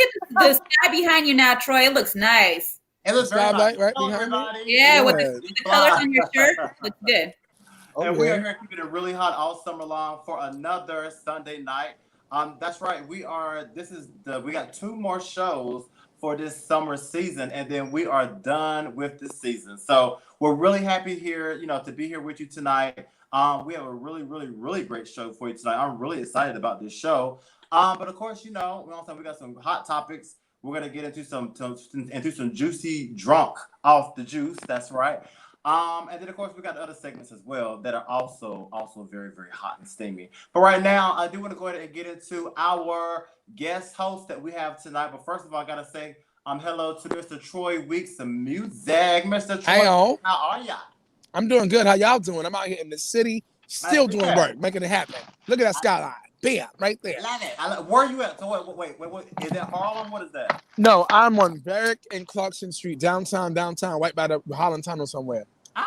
at the sky behind you now, Troy. It looks nice. It looks very nice. Right Hello, behind me? everybody. Yeah, with the colors on your shirt, looks good. And we are here keeping it really hot all summer long for another Sunday night. That's right. We got 2 more shows for this summer season, and then we are done with the season. So we're really happy here, to be here with you tonight. We have a really, really, really great show for you tonight. I'm really excited about this show. But of course, we got some hot topics. We're gonna get into some juicy drunk off the juice. That's right. And then of course we got other segments as well that are also very, very hot and steamy. But right now, I do want to go ahead and get into our guest host that we have tonight. But first of all, I gotta say hello to Mr. Troy Weeks of Music. Mr. Troy, hey, y'all. How are ya? I'm doing good. How y'all doing? I'm out here in the city, still doing work, making it happen. Look at that skyline. Bam, right there. Love it. Where are you at? So wait. Is that Harlem? What is that? No, I'm on Barrack and Clarkson Street, downtown, right by the Holland Tunnel somewhere. Okay.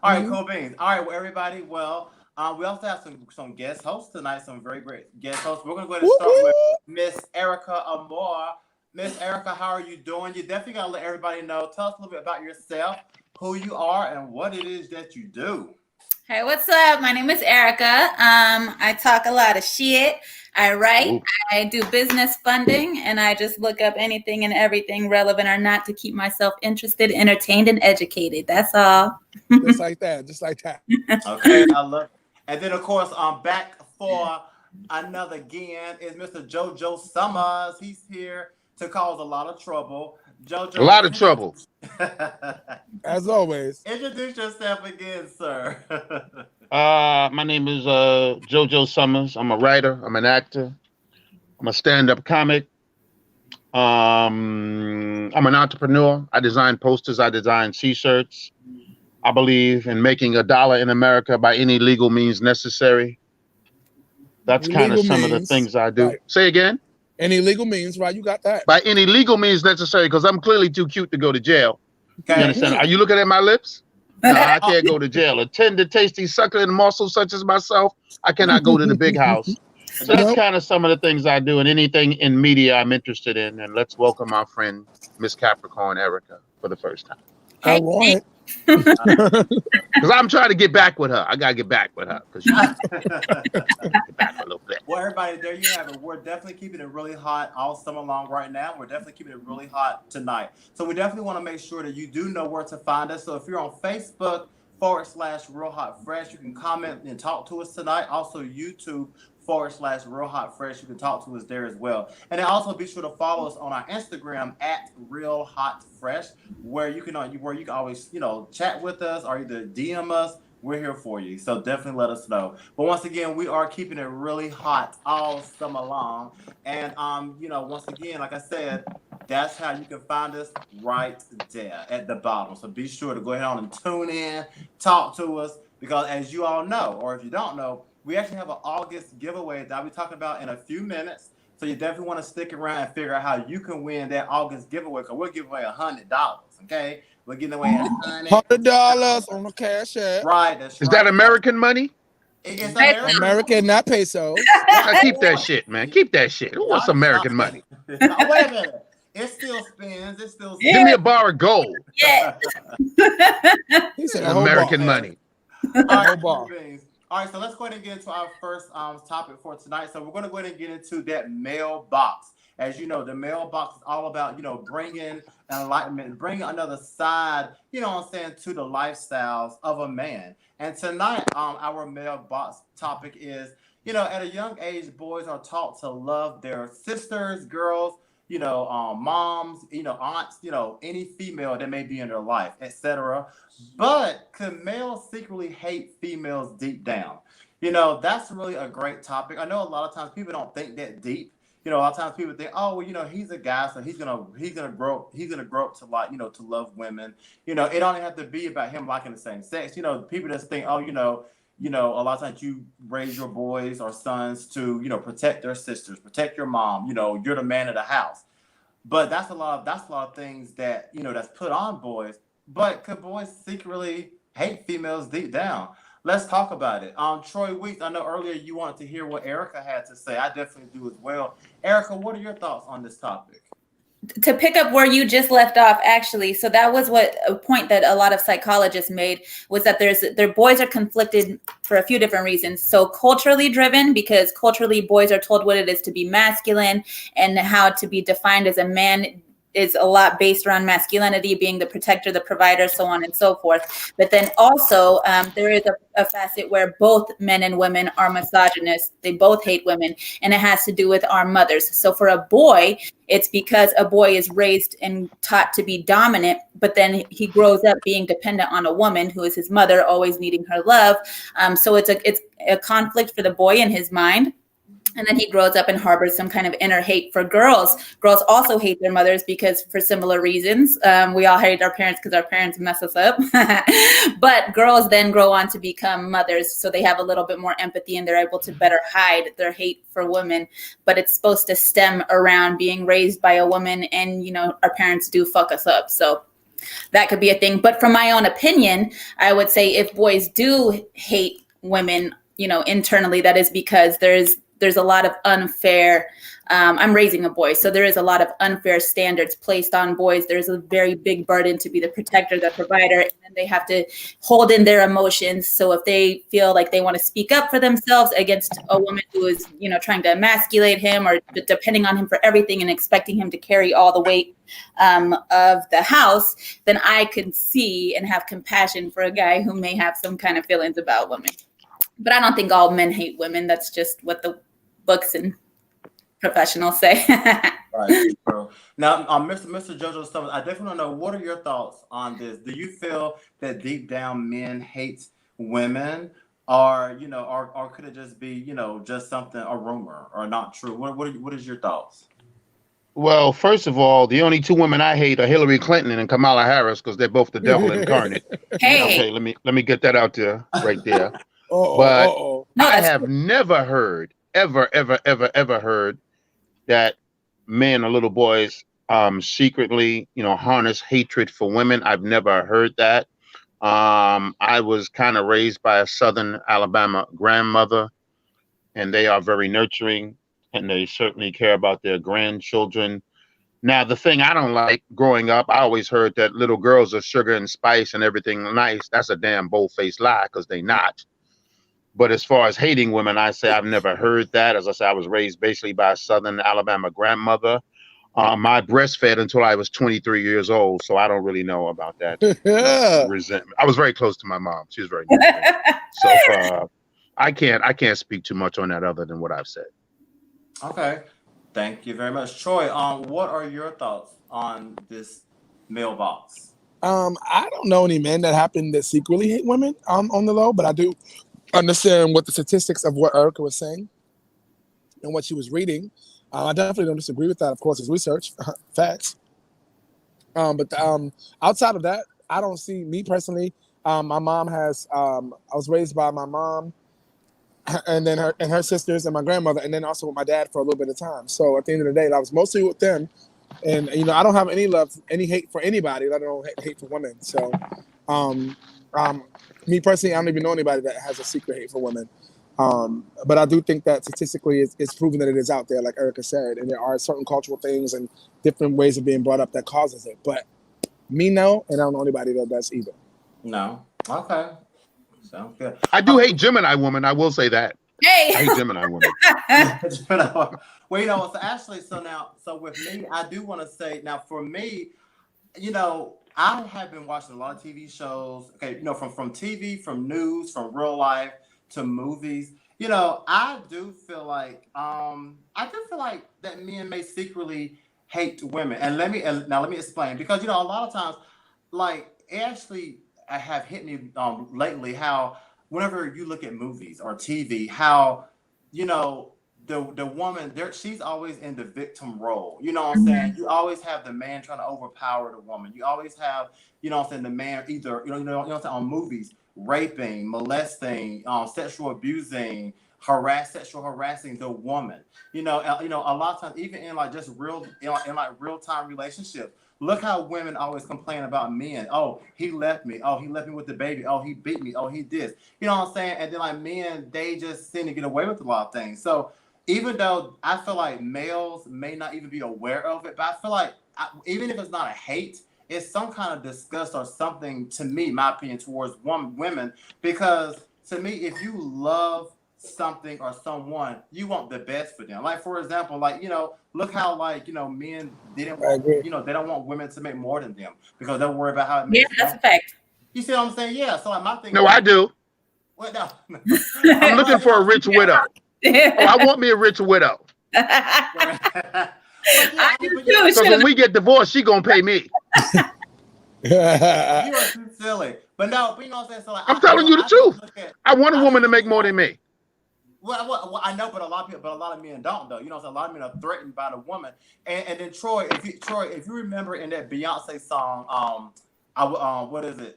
All right, cool beans. All right, well, everybody. Well, we also have some guest hosts tonight. Some very great guest hosts. We're gonna go ahead and start with Miss Erica Amore. Miss Erica, how are you doing? You definitely gotta let everybody know. Tell us a little bit about yourself, who you are, and what it is that you do. Hey, what's up? My name is Erica. I talk a lot of shit. I write. Ooh. I do business funding, and I just look up anything and everything relevant or not to keep myself interested, entertained, and educated. That's all. Just like that. Okay, I love it. And then, of course, I'm back for another again is Mr. JoJo Summers. He's here to cause a lot of trouble. JoJo, a lot of trouble. As always. Introduce yourself again, sir. My name is JoJo Summers. I'm a writer. I'm an actor. I'm a stand-up comic. I'm an entrepreneur. I design posters. I design T-shirts. I believe in making $1 in America by any legal means necessary. That's kind of some of the things I do. Right. Say again? Any legal means, right? You got that. By any legal means necessary, because I'm clearly too cute to go to jail. Okay. You understand? Are you looking at my lips? No, I can't go to jail. A tender, tasty, suckling morsel such as myself, I cannot go to the big house. So that's kind of some of the things I do, and anything in media I'm interested in. And let's welcome our friend, Miss Capricorn Erica, for the first time. All right. Because I'm trying to get back with her. I gotta get back with her because get back a little bit. Well, everybody, there you have it. We're definitely keeping it really hot all summer long right now. We're definitely keeping it really hot tonight. So we definitely want to make sure that you do know where to find us. So if you're on Facebook /Real Hot Fresh, you can comment and talk to us tonight. Also YouTube /Real Hot Fresh. You can talk to us there as well. And then also be sure to follow us on our Instagram @Real Hot Fresh, where you can always chat with us or either DM us. We're here for you, so definitely let us know. But once again, we are keeping it really hot all summer long. And once again, like I said, that's how you can find us right there at the bottom. So be sure to go ahead on and tune in, talk to us, because as you all know, or if you don't know, we actually have an August giveaway that I'll be talking about in a few minutes. So you definitely want to stick around and figure out how you can win that August giveaway, because we're giving away $100. Okay, we're giving away $100 on the cash app. Right, that's Is that American money? It's American, not pesos. Keep that shit, man. Keep that shit. Who wants American money? Wait a minute. It still spins. Give me a bar of gold. Yeah. He said American money. All right, so let's go ahead and get into our first topic for tonight. So we're going to go ahead and get into that mailbox. As you know, the mailbox is all about, bringing enlightenment, bringing another side, to the lifestyles of a man. And tonight, our mailbox topic is, at a young age, boys are taught to love their sisters, girls, moms, aunts, any female that may be in their life, etc. But could males secretly hate females deep down? That's really a great topic. I know a lot of times people don't think that deep. A lot of times people think, oh, well, he's a guy, so he's gonna grow up to like, to love women. It don't have to be about him liking the same sex. People just think, oh, a lot of times you raise your boys or sons to, protect their sisters, protect your mom. You're the man of the house. But that's a lot of things that, that's put on boys. But could boys secretly hate females deep down? let's talk about it. Troy Weeks, I know earlier you wanted to hear what Erica had to say. I definitely do as well. Erica, what are your thoughts on this topic? To pick up where you just left off, actually, so that was what a point that a lot of psychologists made, was that their boys are conflicted for a few different reasons. So culturally driven, because culturally boys are told what it is to be masculine and how to be defined as a man is a lot based around masculinity, being the protector, the provider, so on and so forth. But then also there is a facet where both men and women are misogynist. They both hate women, and it has to do with our mothers. So for a boy, it's because a boy is raised and taught to be dominant, but then he grows up being dependent on a woman who is his mother, always needing her love. So it's a conflict for the boy in his mind. And then he grows up and harbors some kind of inner hate. For girls, girls also hate their mothers because for similar reasons. We all hate our parents because our parents mess us up. But girls then grow on to become mothers. So they have a little bit more empathy and they're able to better hide their hate for women. But it's supposed to stem around being raised by a woman. And, you know, our parents do fuck us up. So that could be a thing. But from my own opinion, I would say if boys do hate women, you know, internally, that is because there's a lot of unfair, I'm raising a boy, so there is a lot of unfair standards placed on boys. There's a very big burden to be the protector, the provider, and then they have to hold in their emotions. So if they feel like they want to speak up for themselves against a woman who is, you know, trying to emasculate him or depending on him for everything and expecting him to carry all the weight of the house, then I could see and have compassion for a guy who may have some kind of feelings about women. But I don't think all men hate women. That's just what the books and professionals say. Right, bro. Now, Mr. Jojo Summers, I definitely want to know, what are your thoughts on this? Do you feel that deep down men hate women, or you know, or could it just be, you know, just something, a rumor, or not true? What is your thoughts? Well, first of all, the only two women I hate are Hillary Clinton and Kamala Harris because they're both the devil incarnate. Hey. Okay, let me get that out there right there. No, I have never heard, ever heard that men or little boys secretly, you know, harness hatred for women. I've never heard that. I was kind of raised by a Southern Alabama grandmother, and they are very nurturing, and they certainly care about their grandchildren. Now, the thing I don't like growing up, I always heard that little girls are sugar and spice and everything nice. That's a damn bold-faced lie, because they not. But as far as hating women, I say I've never heard that. As I said, I was raised basically by a Southern Alabama grandmother. I breastfed until I was 23 years old, so I don't really know about that resentment. I was very close to my mom. She was very nurturing. So I can't speak too much on that other than what I've said. Okay, thank you very much, Troy. What are your thoughts on this mailbox? I don't know any men that happen to secretly hate women on the low, but I do understand what the statistics of what Erica was saying and what she was reading. I definitely don't disagree with that. Of course, it's research, facts. But outside of that, I don't see, me personally. My mom has. I was raised by my mom, and then her sisters and my grandmother, and then also with my dad for a little bit of time. So at the end of the day, I was mostly with them, and you know, I don't have any love, any hate for anybody. Let alone hate for women. So, me personally, I don't even know anybody that has a secret hate for women. But I do think that statistically it's proven that it is out there, like Erica said, and there are certain cultural things and different ways of being brought up that causes it. But me, no, and I don't know anybody that does either. No. Okay. Sounds good. I do hate Gemini women. I will say that. Hey. I hate Gemini women. Well, you know, so actually, so with me, I do want to say, now for me, you know, I have been watching a lot of TV shows. Okay, you know, from TV, from news, from real life to movies. You know, I do feel like that men may secretly hate women. And let me explain, because you know, a lot of times, like, it actually have hit me lately how whenever you look at movies or TV, how, you know, the woman there, she's always in the victim role. You know what I'm saying? You always have the man trying to overpower the woman. You always have, you know what I'm saying, the man either, you know what I'm saying, on movies, raping, molesting, sexual abusing, sexual harassing the woman. You know, a lot of times, even in like just real, in like real time relationships. Look how women always complain about men. Oh, he left me. Oh, he left me with the baby. Oh, he beat me. Oh, he this. You know what I'm saying? And then like men, they just seem to get away with a lot of things. So even though I feel like males may not even be aware of it, but I feel like even if it's not a hate, it's some kind of disgust or something, to me, my opinion, towards women. Because to me, if you love something or someone, you want the best for them. Like, for example, like, you know, look how, like, you know, men didn't want, you know, they don't want women to make more than them because they're worried about how it makes them. That's a fact. You see what I'm saying? Yeah. So like my thing. No, I do. What? No. I'm looking for a rich widow. I want me a rich widow. I do too. Because when we get divorced, she gonna pay me. You are too silly. But no, but you know what I'm saying? So like, I'm telling you the truth. I want a woman to make more than me. Well, I know, but a lot of men don't though. You know, so a lot of men are threatened by the woman. And then Troy, if you remember in that Beyonce song, what is it?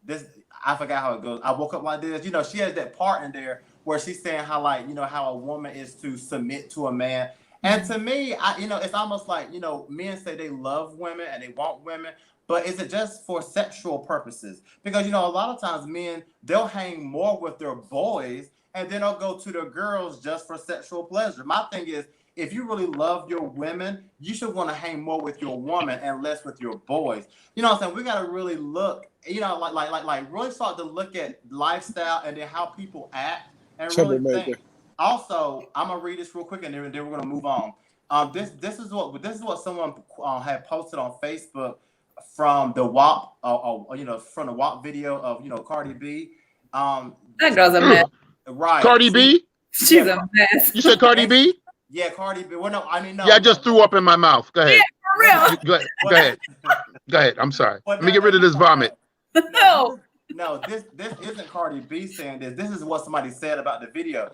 This, I forgot how it goes. I woke up like this. You know, she has that part in there where she's saying how, like, you know, how a woman is to submit to a man. And to me, you know, it's almost like, you know, men say they love women and they want women, but is it just for sexual purposes? Because, you know, a lot of times men, they'll hang more with their boys and then they'll go to their girls just for sexual pleasure. My thing is, if you really love your women, you should want to hang more with your woman and less with your boys. You know what I'm saying? We got to really look, you know, like really start to look at lifestyle and then how people act and really think. Also, I'm gonna read this real quick and then we're gonna move on. This is what someone had posted on Facebook from the WAP, you know, from the WAP video of, you know, Cardi B. That girl's a mess. Right. Cardi B? She's a mess. You said Cardi B? Yeah, Cardi B. Well, no, I mean, no. Yeah, I just threw up in my mouth. Go ahead. Yeah, for real. Go ahead. Go ahead. I'm sorry. Let me get rid of this vomit. No, this isn't Cardi B saying this. This is what somebody said about the video.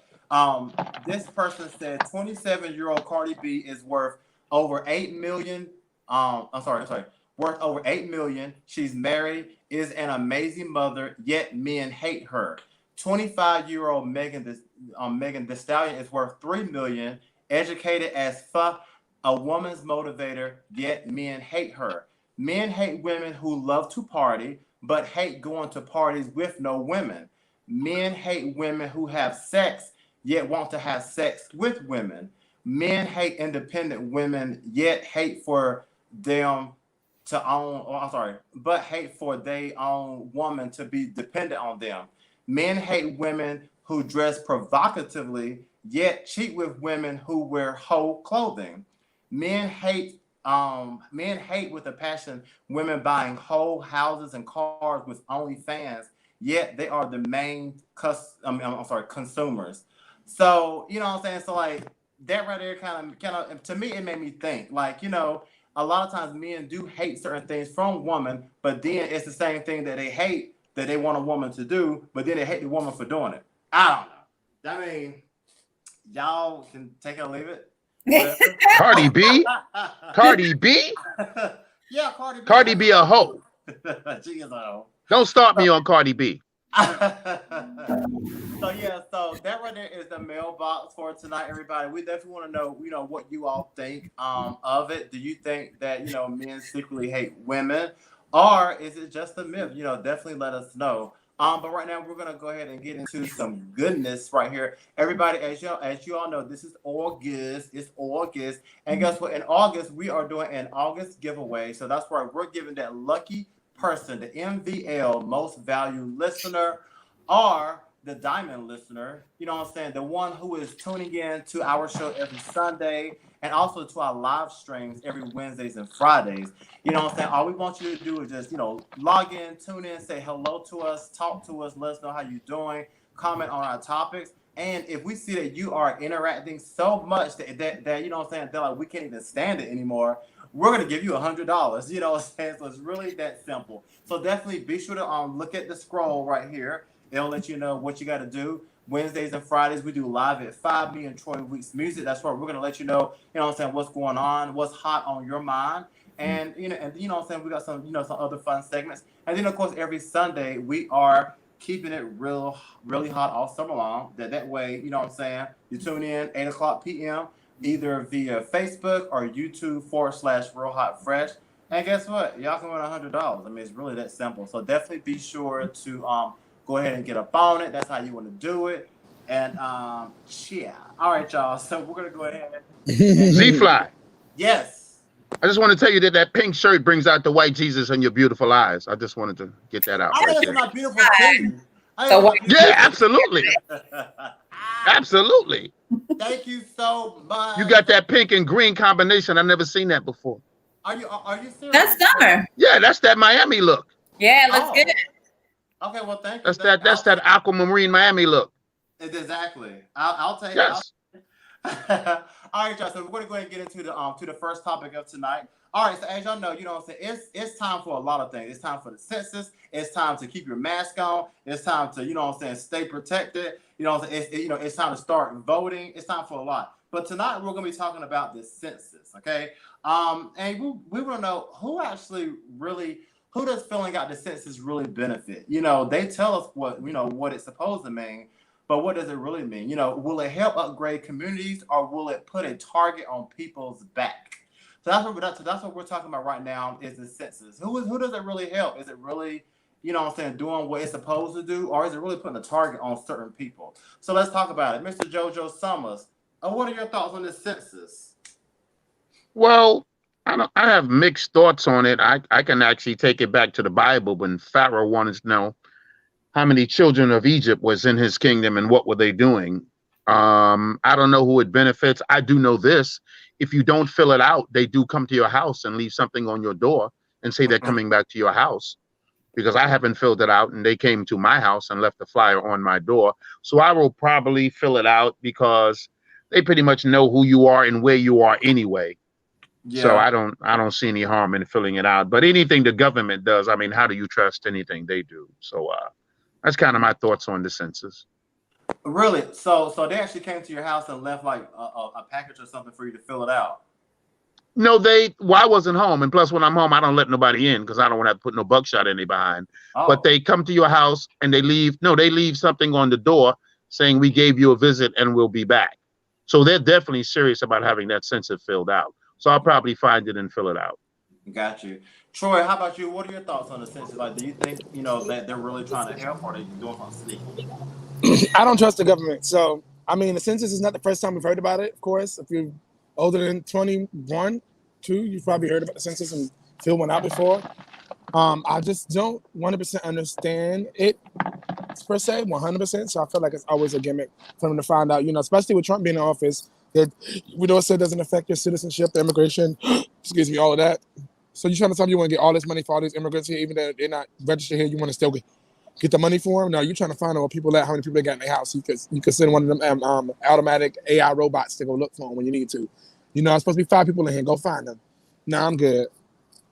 This person said 27-year-old Cardi B is worth over 8 million. I'm sorry. Worth over 8 million. She's married, is an amazing mother, yet men hate her. 25-year-old Megan Thee Stallion is worth 3 million. Educated as fuck, a woman's motivator, yet men hate her. Men hate women who love to party, but hate going to parties with no women. Men hate women who have sex, yet want to have sex with women. Men hate independent women, yet hate for them to own, but hate for their own woman to be dependent on them. Men hate women who dress provocatively, yet cheat with women who wear hoe clothing. Men hate with a passion women buying whole houses and cars with OnlyFans, yet they are the main consumers. So, you know what I'm saying? So like that right there kind of to me, it made me think, like, you know, a lot of times men do hate certain things from women, but then it's the same thing that they hate that they want a woman to do, but then they hate the woman for doing it. I don't know. I mean, y'all can take it or leave it. Cardi B? Cardi B? Yeah, Cardi B. Cardi B a hoe. She is a hoe. Don't start me on Cardi B. So that right there is the mailbox for tonight, everybody. We definitely want to know, you know, what you all think of it. Do you think that, you know, men secretly hate women, or is it just a myth? You know, definitely let us know. But right now we're gonna go ahead and get into some goodness right here. Everybody, as you all know, this is August. It's August, and guess what? In August, we are doing an August giveaway. So that's why we're giving that lucky person, the MVL Most Valued Listener, or the Diamond Listener. You know what I'm saying? The one who is tuning in to our show every Sunday, and also to our live streams every Wednesdays and Fridays. You know what I'm saying? All we want you to do is just, you know, log in, tune in, say hello to us, talk to us, let us know how you're doing, comment on our topics. And if we see that you are interacting so much that you know what I'm saying, that like we can't even stand it anymore, we're going to give you $100. You know what I'm saying? So it's really that simple. So definitely be sure to look at the scroll right here. It'll let you know what you got to do. Wednesdays and Fridays, we do live at 5, me and Troy Weeks Music. That's where we're going to let you know what I'm saying, what's going on, what's hot on your mind. And, you know what I'm saying, we got some, you know, some other fun segments. And then, of course, every Sunday, we are keeping it really hot all summer long. That way, you know what I'm saying, you tune in 8 o'clock p.m. either via Facebook or YouTube /Real Hot Fresh. And guess what? Y'all can win $100. I mean, it's really that simple. So definitely be sure to go ahead and get up on it. That's how you want to do it. And yeah. All right, y'all. So we're gonna go ahead. Z-Fly. Yes. I just want to tell you that pink shirt brings out the white Jesus in your beautiful eyes. I just wanted to get that out. I right know there. it's not beautiful too. Yeah, absolutely. Absolutely. Thank you so much. You got that pink and green combination. I've never seen that before. Are you serious? That's summer. Yeah, that's that Miami look. Yeah, it looks good. Okay, well, thank you. That's that aquamarine Miami look. Exactly. I'll take yes. it. All right, y'all. So we're going to go ahead and get into the first topic of tonight. All right. So as y'all know, you know what I'm saying, it's time for a lot of things. It's time for the census. It's time to keep your mask on. It's time to, you know what I'm saying, stay protected. You know what I'm saying? It's time to start voting. It's time for a lot. But tonight we're going to be talking about the census. Okay. And we want to know who does filling out the census really benefit? You know, they tell us what it's supposed to mean. But what does it really mean? You know, will it help upgrade communities or will it put a target on people's back? So that's what we're talking about right now is the census. Who does it really help? Is it really, you know what I'm saying, doing what it's supposed to do? Or is it really putting a target on certain people? So let's talk about it. Mr. JoJo Summers, what are your thoughts on this census? Well, I have mixed thoughts on it. I can actually take it back to the Bible when Pharaoh wanted to know how many children of Egypt was in his kingdom and what were they doing. I don't know who it benefits. I do know this. If you don't fill it out, they do come to your house and leave something on your door and say they're coming back to your house, because I haven't filled it out and they came to my house and left the flyer on my door. So I will probably fill it out because they pretty much know who you are and where you are anyway. Yeah. So I don't see any harm in filling it out. But anything the government does, I mean, how do you trust anything they do? So that's kind of my thoughts on the census. Really? So they actually came to your house and left like a package or something for you to fill it out? No, I wasn't home. And plus, when I'm home, I don't let nobody in because I don't want to have to put no buckshot in behind. Oh. But they come to your house and they leave something on the door saying we gave you a visit and we'll be back. So they're definitely serious about having that census filled out. So I'll probably find it and fill it out. Got you. Troy, how about you? What are your thoughts on the census? Like, do you think, that they're really trying to help or are they doing something sneaky? I don't trust the government. So, I mean, the census is not the first time we've heard about it, of course. If you're older than 21, 2, you've probably heard about the census and filled one out before. I just don't 100% understand it per se, 100%. So I feel like it's always a gimmick for them to find out, especially with Trump being in office, that we know it said doesn't affect your citizenship, the immigration, excuse me, all of that. So you're trying to tell me you want to get all this money for all these immigrants here, even though they're not registered here, you want to still get the money for them? No, you're trying to find out how many people they got in their house. You could send one of them automatic AI robots to go look for them when you need to. It's supposed to be 5 people in here. Go find them. No, I'm good.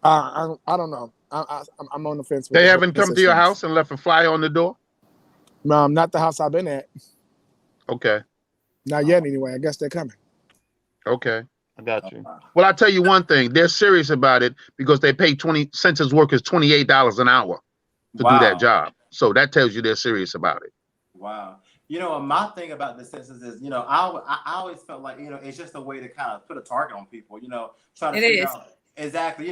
I don't know. I'm on the fence. They haven't come to your house and left a flyer on the door? Not the house I've been at. Okay. Not yet, anyway. I guess they're coming. Okay. I got you. Well, I'll tell you one thing. They're serious about it because they pay census workers $28 an hour to do that job. So that tells you they're serious about it. Wow. My thing about the census is, I always felt like, it's just a way to kind of put a target on people, trying to figure out. Exactly.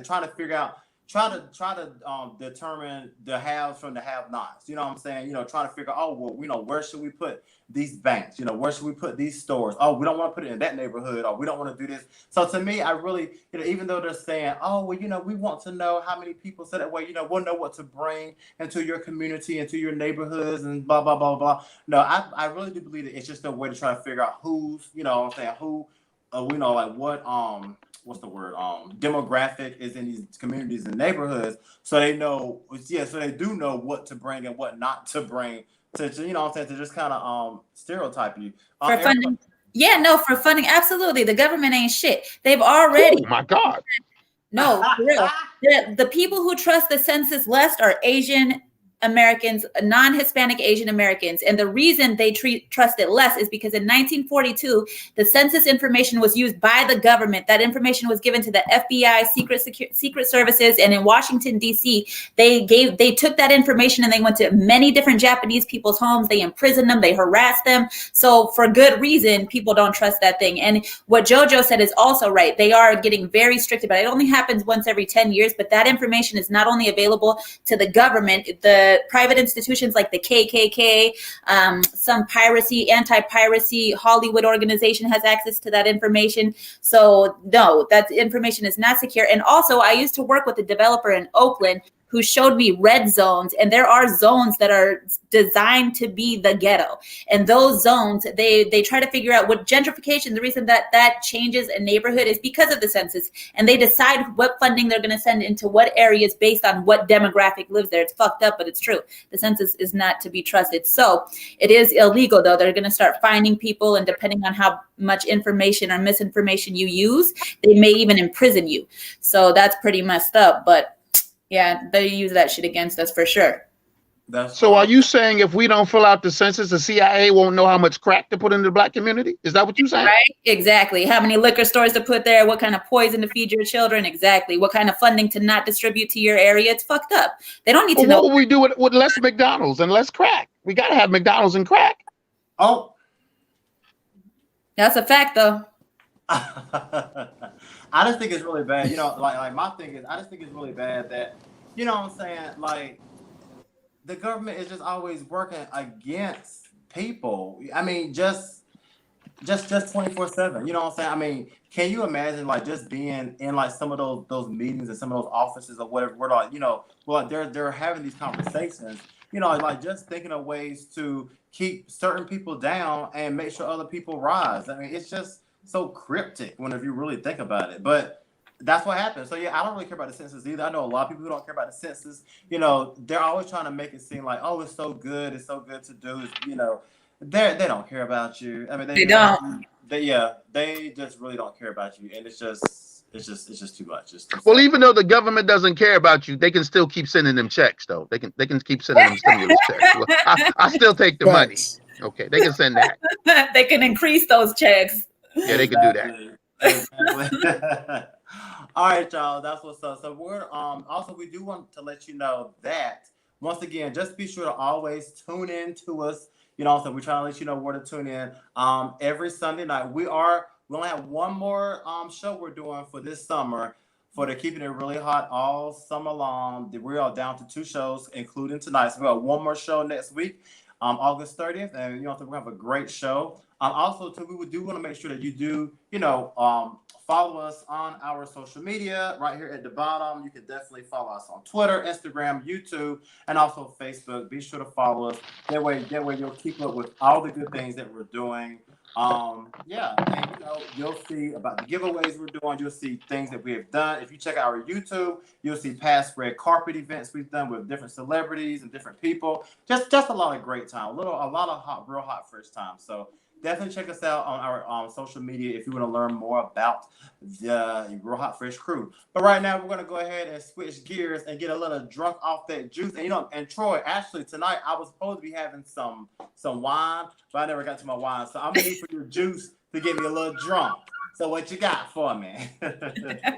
Trying to figure out, try to determine the haves from the have-nots. You know what I'm saying? Trying to figure out, where should we put these banks? Where should we put these stores? Oh, we don't want to put it in that neighborhood, or we don't want to do this. So to me, I really, even though they're saying, oh, well, we want to know how many people, so that way, we'll know what to bring into your community, into your neighborhoods, and blah, blah, blah, blah. No, I really do believe that it's just a way to try to figure out who's, who, what's the word? Demographic is in these communities and neighborhoods, so they know. So they do know what to bring and what not to bring to to just kind of stereotype you for funding. Yeah, no, for funding, absolutely. The government ain't shit. They've already. Oh my God. No, for real. The people who trust the census less are Asian Americans, non-Hispanic Asian Americans. And the reason they trust it less is because in 1942, the census information was used by the government. That information was given to the FBI, secret services, and in Washington, D.C., they took that information and they went to many different Japanese people's homes. They imprisoned them, they harassed them. So for good reason, people don't trust that thing. And what JoJo said is also right. They are getting very strict about it. It only happens once every 10 years, but that information is not only available to the government, the private institutions like the KKK, some anti-piracy Hollywood organization has access to that information. So no, that information is not secure. And also, I used to work with a developer in Oakland who showed me red zones, and there are zones that are designed to be the ghetto. And those zones, they try to figure out what gentrification, the reason that changes a neighborhood is because of the census, and they decide what funding they're gonna send into what areas based on what demographic lives there. It's fucked up, but it's true. The census is not to be trusted. So it is illegal though. They're gonna start finding people, and depending on how much information or misinformation you use, they may even imprison you. So that's pretty messed up, but yeah, they use that shit against us for sure. So are you saying if we don't fill out the census, the CIA won't know how much crack to put in the black community? Is that what you're saying? Right, exactly. How many liquor stores to put there, what kind of poison to feed your children, exactly. What kind of funding to not distribute to your area. It's fucked up. They don't need to know. What will we do with less McDonald's and less crack? We got to have McDonald's and crack. Oh. That's a fact, though. I just think it's really bad. You know, like my thing is, I just think it's really bad that, you know what I'm saying, like, the government is just always working against people. I mean, just 24/7. You know what I'm saying? I mean, can you imagine like just being in like some of those meetings and some of those offices or whatever? We're like, you know, well, they're having these conversations. You know, like just thinking of ways to keep certain people down and make sure other people rise. I mean, it's just so cryptic whenever you really think about it, but that's what happens. So yeah, I don't really care about the census either. I know a lot of people who don't care about the census. You know, they're always trying to make it seem like, oh, it's so good to do. You know, they don't care about you. I mean, they don't. They just really don't care about you, and it's just too much. Well, even though the government doesn't care about you, they can still keep sending them checks, though. They can keep sending them stimulus checks. Well, I still take the money. Okay, they can send that. They can increase those checks. Yeah, they can do that. Exactly. All right, y'all. That's what's up. So we're also we do want to let you know that once again, just be sure to always tune in to us. You know, so we're trying to let you know where to tune in. Every Sunday night we only have one more show we're doing for this summer for the Keeping It Really Hot all summer long. We're all down to 2 shows, including tonight. So we got one more show next week, August 30th, and you know, so we're gonna have a great show. Also, too, we do want to make sure that you do, you know, follow us on our social media right here at the bottom. You can definitely follow us on Twitter, Instagram, YouTube, and also Facebook. Be sure to follow us. That way you'll keep up with all the good things that we're doing. Yeah, and you know, you'll see about the giveaways we're doing. You'll see things that we have done. If you check out our YouTube, you'll see past red carpet events we've done with different celebrities and different people. Just a lot of great time. A lot of real hot first time. So definitely check us out on our social media if you want to learn more about the Real Hot Fresh crew. But right now, we're going to go ahead and switch gears and get a little drunk off that juice. And, you know, and Troy, actually, tonight, I was supposed to be having some wine, but I never got to my wine. So I'm going to need for your juice to get me a little drunk. So what you got for me?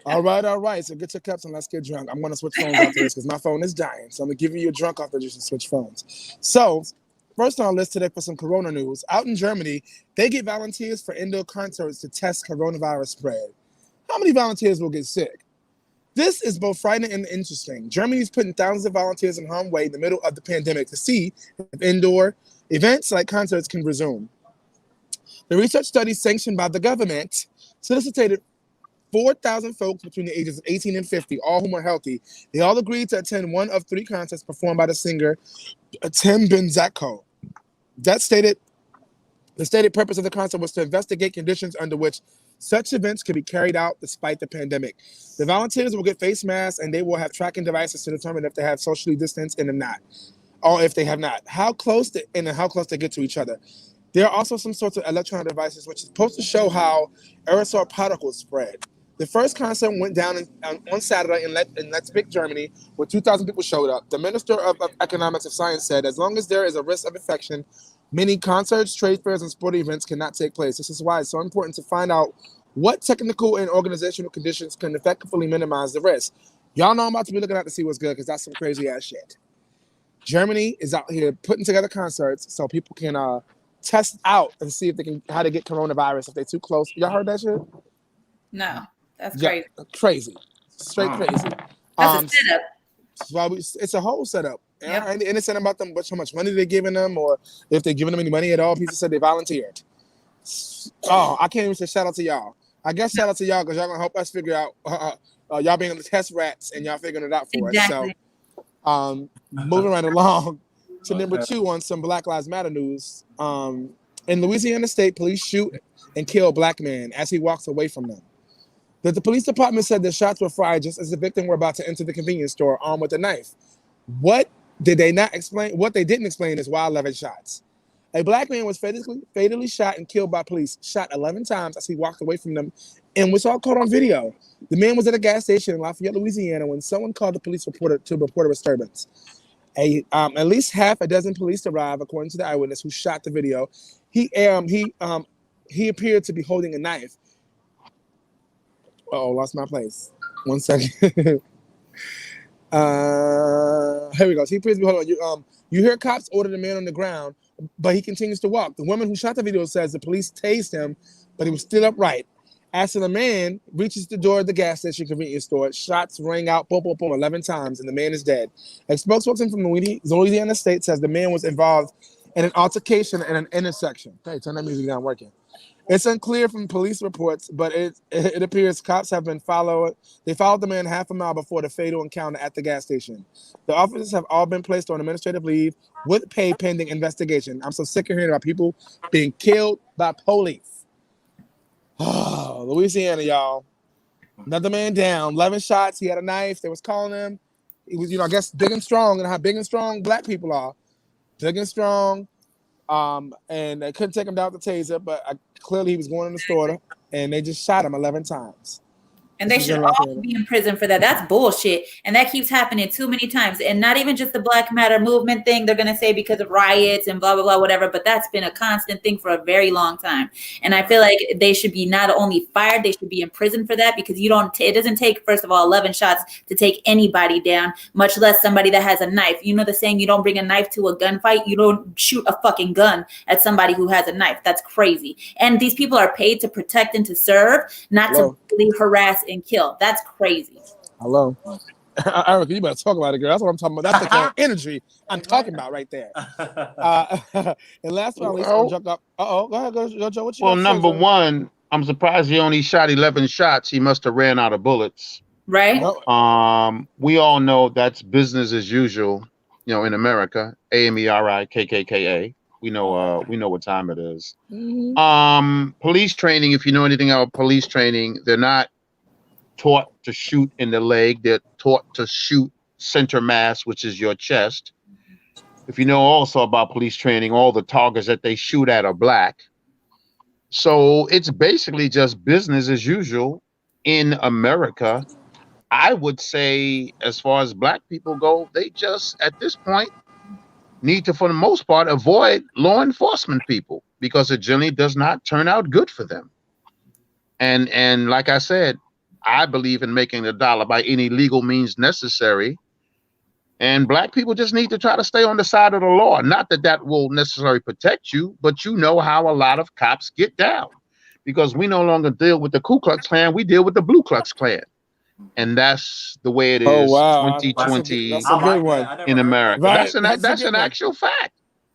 All right. So get your cups and let's get drunk. I'm going to switch phones after this because my phone is dying. So I'm going to give you a drunk off the juice and switch phones. So first on our list today for some corona news. Out in Germany, they get volunteers for indoor concerts to test coronavirus spread. How many volunteers will get sick? This is both frightening and interesting. Germany's putting thousands of volunteers in harm's way in the middle of the pandemic to see if indoor events like concerts can resume. The research study sanctioned by the government solicited 4,000 folks between the ages of 18 and 50, all whom are healthy. They all agreed to attend one of 3 concerts performed by the singer Tim Benzacco. The stated purpose of the concert was to investigate conditions under which such events could be carried out despite the pandemic. The volunteers will get face masks and they will have tracking devices to determine if they have socially distanced and not, or if they have not. How close they get to each other. There are also some sorts of electronic devices which is supposed to show how aerosol particles spread. The first concert went down on Saturday in Leipzig, Germany, where 2,000 people showed up. The Minister of Economics and Science said, as long as there is a risk of infection, many concerts, trade fairs, and sporting events cannot take place. This is why it's so important to find out what technical and organizational conditions can effectively minimize the risk. Y'all know I'm about to be looking out to see what's good because that's some crazy ass shit. Germany is out here putting together concerts so people can test out and see if they can how to get coronavirus if they're too close. Y'all heard that shit? No, that's crazy. Yeah, crazy, straight crazy. That's a setup. Well, it's a whole setup. Yep. And it's not about them, how much money they're giving them, or if they're giving them any money at all. People said they volunteered. Oh, I can't even say shout out to y'all. I guess shout out to y'all because y'all gonna help us figure out y'all being able to test rats and y'all figuring it out for us. So, moving right along to number 2 on some Black Lives Matter news. In Louisiana State, police shoot and kill a black man as he walks away from them. The police department said the shots were fired just as the victim were about to enter the convenience store armed with a knife. What did they not explain? What they didn't explain is why 11 shots. A black man was fatally shot and killed by police, shot 11 times as he walked away from them, and was all caught on video. The man was at a gas station in Lafayette, Louisiana, when someone called the police reporter to report a disturbance. At least half a dozen police arrived, according to the eyewitness who shot the video. He appeared to be holding a knife. Uh-oh, lost my place. 1 second. Here we go. He appears to be holding on. You hear cops order the man on the ground, but he continues to walk. The woman who shot the video says the police tased him, but he was still upright. After the man reaches the door of the gas station convenience store, shots rang out, boom, boom, boom, 11 times, and the man is dead. A spokesperson from Louisiana State says the man was involved in an altercation at an intersection. Hey, turn that music down, working. It's unclear from police reports, but it appears cops have been followed. They followed the man half a mile before the fatal encounter at the gas station. The officers have all been placed on administrative leave with pay pending investigation. I'm so sick of hearing about people being killed by police. Oh, Louisiana, y'all. Another man down. 11 shots. He had a knife. They was calling him. He was, I guess big and strong, and how big and strong black people are. Big and strong. And they couldn't take him down with the taser, but clearly he was going in the store, and they just shot him 11 times. And they should all be in prison for that. That's bullshit. And that keeps happening too many times. And not even just the Black Matter movement thing. They're going to say because of riots and blah, blah, blah, whatever. But that's been a constant thing for a very long time. And I feel like they should be not only fired, they should be in prison for that, because it doesn't take, first of all, 11 shots to take anybody down, much less somebody that has a knife. You know the saying, you don't bring a knife to a gunfight. You don't shoot a fucking gun at somebody who has a knife. That's crazy. And these people are paid to protect and to serve, not to really harass and kill. That's crazy. Hello. Erica, you better talk about it, girl. That's what I'm talking about. That's the kind of energy I'm talking about right there. And last but not least, I'll jump up. Go ahead, Joe. What you well, number one, I'm surprised he only shot 11 shots. He must have ran out of bullets. Right. We all know that's business as usual, in America. AMERIKKKA. We know what time it is. Mm-hmm. Police training, if you know anything about police training, they're not taught to shoot in the leg. They're taught to shoot center mass, which is your chest. If you know also about police training, all the targets that they shoot at are black. So it's basically just business as usual in America. I would say, as far as black people go, they just, at this point, need to, for the most part, avoid law enforcement people, because it generally does not turn out good for them. And like I said, I believe in making the dollar by any legal means necessary. And black people just need to try to stay on the side of the law. Not that that will necessarily protect you, but you know how a lot of cops get down, because we no longer deal with the Ku Klux Klan. We deal with the Blue Klux Klan. And that's the way it is. 2020 that's a good one. In America. Right. That's an actual fact.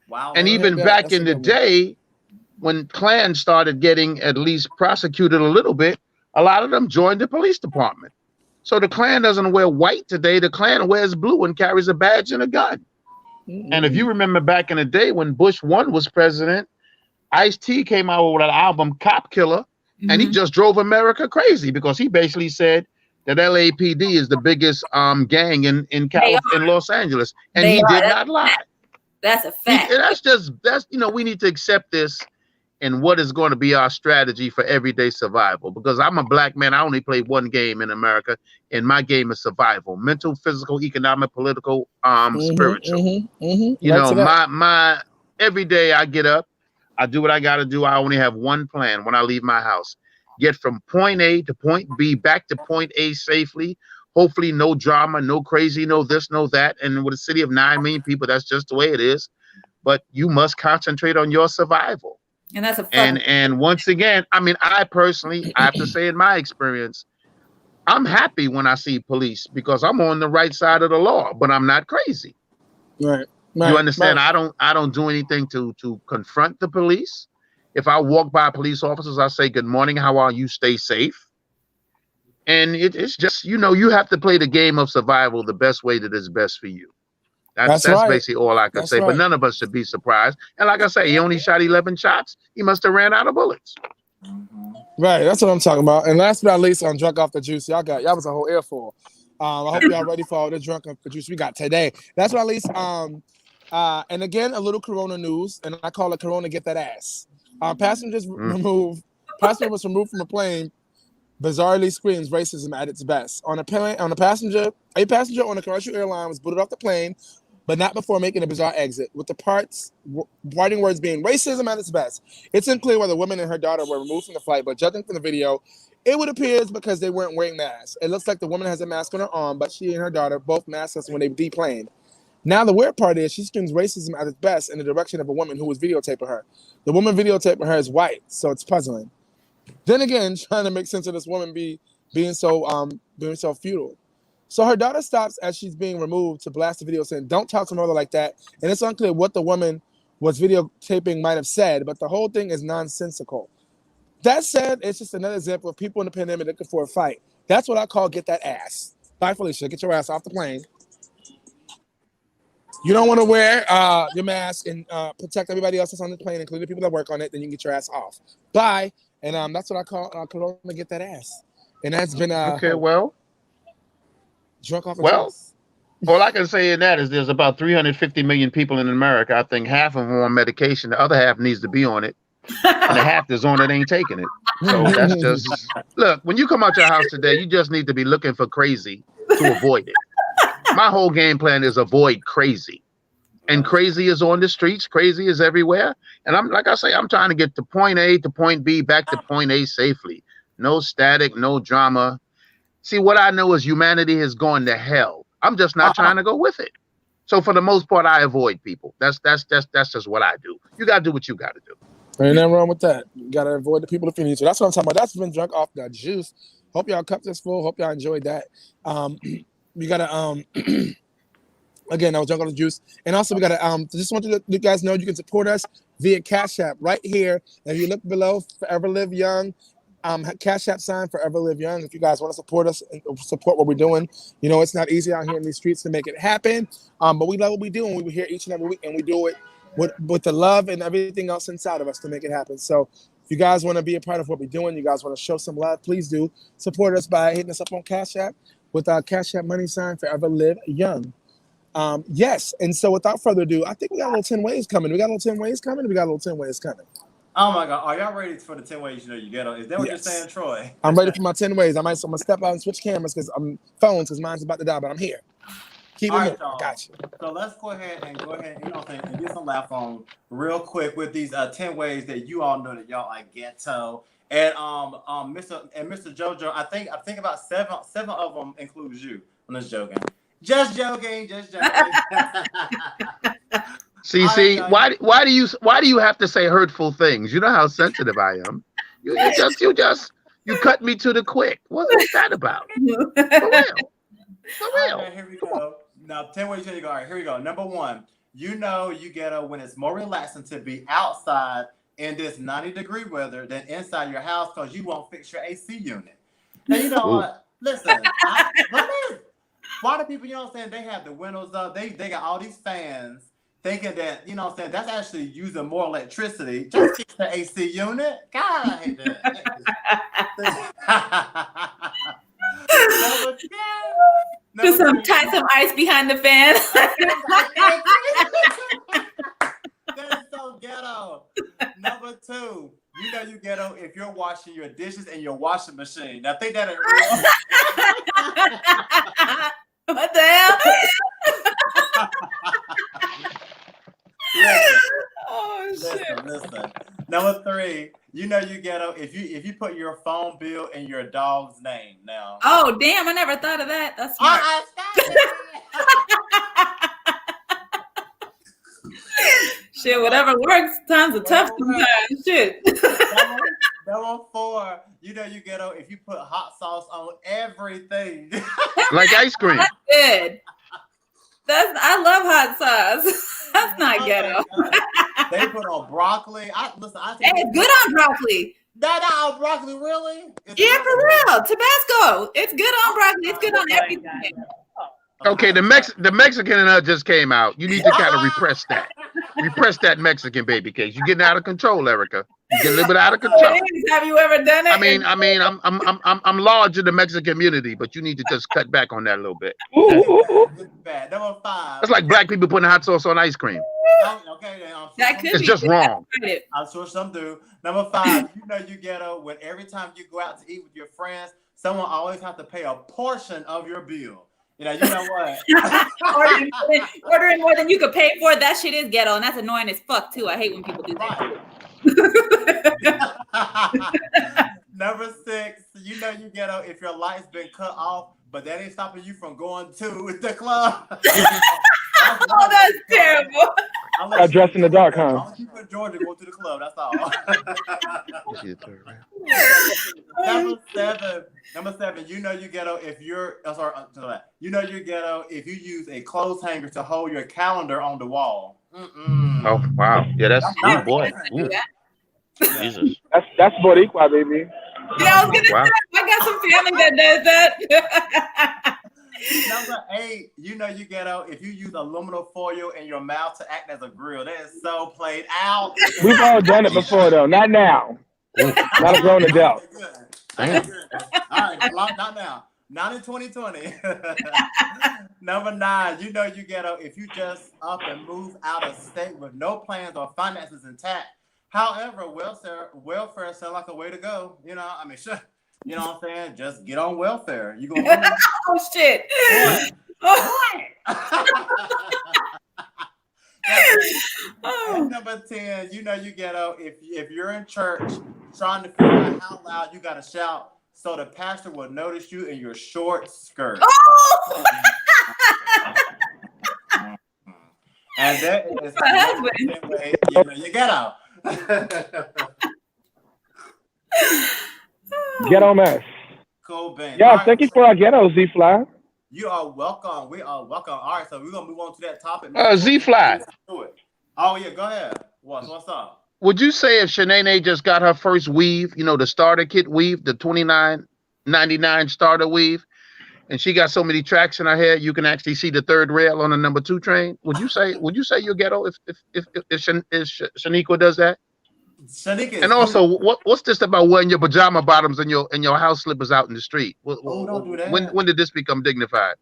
Wow. And even back in the day, when Klan started getting at least prosecuted a little bit, a lot of them joined the police department. So the Klan doesn't wear white today. The Klan wears blue and carries a badge and a gun. Mm-hmm. And if you remember back in the day when Bush 1 was president, Ice-T came out with an album, Cop Killer, and he just drove America crazy, because he basically said that LAPD is the biggest gang in Los Angeles. And he did not lie. That's a fact. That's we need to accept this and what is going to be our strategy for everyday survival. Because I'm a black man, I only play one game in America, and my game is survival: mental, physical, economic, political, spiritual. You know, my every day I get up, I do what I got to do. I only have one plan when I leave my house: get from point A to point B, back to point A safely. Hopefully, no drama, no crazy, no this, no that. And with a city of 9 million people, that's just the way it is. But you must concentrate on your survival. And that's a and once again, I mean, I personally, I have to say, in my experience, I'm happy when I see police because I'm on the right side of the law, but I'm not crazy. Right. You understand? I don't do anything to confront the police. If I walk by police officers, I say, "Good morning, how are you? Stay safe." And it's just, you know, you have to play the game of survival the best way that is best for you. That's right. basically all I can say. Right. But none of us should be surprised. And like I say, he only shot 11 shots. He must have ran out of bullets. Right. That's what I'm talking about. And last but not least, on Drunk Off the Juice, y'all was a whole earful. I hope y'all ready for all the Drunk Off the Juice we got today. Last but not least, and again, a little Corona news, and I call it Corona Get That Ass. Passenger was removed from a plane. Bizarrely screams racism at its best. A passenger on a commercial airline was booted off the plane, but not before making a bizarre exit, with the parting words being racism at its best. It's unclear whether the woman and her daughter were removed from the flight, but judging from the video, it would appear it's because they weren't wearing masks. It looks like the woman has a mask on her arm, but she and her daughter both maskless when they deplaned. Now the weird part is she screams racism at its best in the direction of a woman who was videotaping her. The woman videotaping her is white, so it's puzzling. Then again, trying to make sense of this woman being so futile. So her daughter stops as she's being removed to blast the video saying, "Don't talk to my mother like that." And it's unclear what the woman was videotaping might have said, but the whole thing is nonsensical. That said, it's just another example of people in the pandemic looking for a fight. That's what I call get that ass. Bye, Felicia. Get your ass off the plane. You don't want to wear your mask and protect everybody else that's on the plane, including the people that work on it, then you can get your ass off. Bye. And that's what I call Corona Get That Ass. And that's been okay. Well, drunk off. All I can say in that is there's about 350 million people in America. I think half of them are on medication. The other half needs to be on it, and the half that's on it ain't taking it. So that's just look. When you come out your house today, you just need to be looking for crazy to avoid it. My whole game plan is avoid crazy. And crazy is on the streets. Crazy is everywhere. And I'm trying to get to point A to point B, back to point A safely. No static, no drama. See, what I know is humanity has gone to hell. I'm just not trying to go with it. So for the most part, I avoid people. That's just what I do. You got to do what you got to do. Ain't nothing wrong with that. You got to avoid the people if you need to. That's what I'm talking about. That's been Drunk Off the Juice. Hope y'all cups is full. Hope y'all enjoyed that. We got to... Again, I was Drunk Off the Juice. And also, we got to just want to let you guys know you can support us via Cash App right here. If you look below, Forever Live Young, Cash App sign, Forever Live Young. If you guys want to support us and support what we're doing, you know, it's not easy out here in these streets to make it happen. But we love what we do, and we're here each and every week, and we do it with the love and everything else inside of us to make it happen. So if you guys want to be a part of what we're doing, you guys want to show some love, please do support us by hitting us up on Cash App with our Cash App money sign, Forever Live Young. Yes, and so without further ado, I think we got a little 10 ways coming. We got a little 10 ways coming. Oh my God, are y'all ready for the 10 ways you know you ghetto? Is that what you're saying, Troy? I'm ready for my 10 ways. I'm gonna step out and switch cameras because mine's about to die, but I'm here. Keep it moving. Got you. So let's go ahead and and get some laugh on real quick with these 10 ways that you all know that y'all are ghetto. And Mr. JoJo, I think about seven of them includes you. I'm just joking. Just joking. See, why do you have to say hurtful things? You know how sensitive I am. You cut me to the quick. What's that about? For real. Right, here we go. Now 10 ways you go. All right, here we go. Number 1, you know you ghetto when it's more relaxing to be outside in this 90-degree weather than inside your house because you won't fix your AC unit. Now you know what? Listen, why do people, you know what I'm saying, they have the windows up, they got all these fans, thinking that, you know what I'm saying, that's actually using more electricity. Just fix the AC unit. God, I hate that. Put some ice behind the fan. That is so ghetto. Number 2, you know you ghetto if you're washing your dishes in your washing machine. Now think that ain't real. What the hell? Listen. Number 3, you know you ghetto if you put your phone bill in your dog's name now. Oh damn! I never thought of that. That's smart. Shit, whatever works. Times are tough sometimes. Shit. Number 4, you know you ghetto if you put hot sauce on everything. Like ice cream. That's good. I love hot sauce. That's not ghetto. They put on broccoli. It's good on broccoli. Not on broccoli, really? Yeah, for real. Tabasco. It's good on broccoli. It's good on everything. Okay, the Mexican in her just came out. You need to kind of repress that. Repress that Mexican baby case. You're getting out of control, Erica. You get a little bit out of control. Have you ever done it? I mean, I'm large in the Mexican community, but you need to just cut back on that a little bit. Bad. Number 5. It's like black people putting hot sauce on ice cream. Okay, it's just wrong. I'm sure some do. Number 5, you know you ghetto when every time you go out to eat with your friends, someone always has to pay a portion of your bill. You know what? Ordering more than you could pay for, that shit is ghetto, and that's annoying as fuck too. I hate when people do that. Number 6, you know you ghetto if your light's been cut off, but that ain't stopping you from going to the club. Oh, that's terrible. Got dressed in the dark, huh? I'll keep in Georgia go to the club. That's all. Number 7, you know you ghetto if you're you know you ghetto if you use a clothes hanger to hold your calendar on the wall. Oh wow, yeah, that's oh boy. Jesus, that's Boricua, baby. Yeah, I was gonna say, I got some family that does that. Number 8, you know you ghetto if you use aluminum foil in your mouth to act as a grill. That is so played out. We've all done it before, though. Not now. Not a grown adult. All right, not now. Not in 2020. Number 9, you know you ghetto if you just up and move out of state with no plans or finances intact. However, welfare sounds like a way to go. You know, I mean, sure. You know what I'm saying? Just get on welfare. You gonna oh shit. Number 10, you know you ghetto if you're in church trying to figure out how loud you gotta shout so the pastor will notice you in your short skirt. Oh! And that is the way you know you ghetto. Ghetto mess. Cool, Ben. Yeah, right, thank you for our ghetto, Z-Fly. You are welcome. We are welcome. All right, so we're gonna move on to that topic. Z-Fly. Oh yeah, go ahead. What's up? Would you say if Shanae just got her first weave, you know, the starter kit weave, the $29.99 starter weave, and she got so many tracks in her hair, you can actually see the third rail on the number 2 train? Would you say you're ghetto if Shaniqua does that? And also, what's this about wearing your pajama bottoms and your house slippers out in the street? Don't do that. When did this become dignified?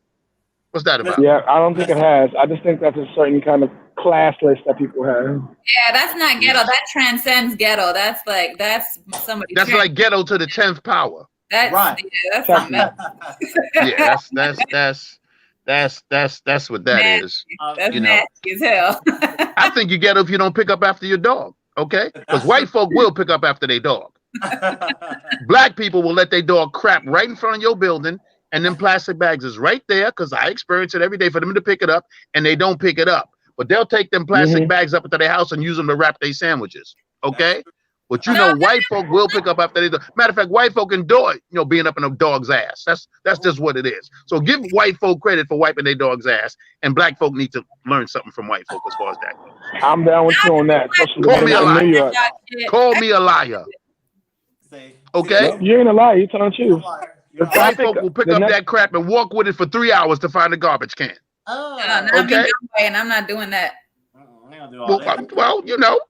What's that about? Yeah, I don't think it has. I just think that's a certain kind of class list that people have. Yeah, that's not ghetto. That transcends ghetto. That's somebody. That's like ghetto to the 10th power. That's right. Yeah, that's something else. Yeah, that's what that nasty. is. That's nasty as hell. I think you ghetto if you don't pick up after your dog. Okay, because white folk will pick up after their dog. Black people will let their dog crap right in front of your building, and then plastic bags is right there, because I experience it every day for them to pick it up, and they don't pick it up. But they'll take them plastic bags up into their house and use them to wrap their sandwiches. Okay, but you know, white folk will pick up after their dog. Matter of fact, white folk enjoy, being up in a dog's ass. That's just what it is. So give white folk credit for wiping their dog's ass, and black folk need to learn something from white folk as far as that goes. I'm down with you on that. Call me a liar. Call me a liar. Okay? You ain't a liar. You're telling the truth. White folk will pick up that crap and walk with it for 3 hours to find a garbage can. Okay? And I'm not doing that. Well,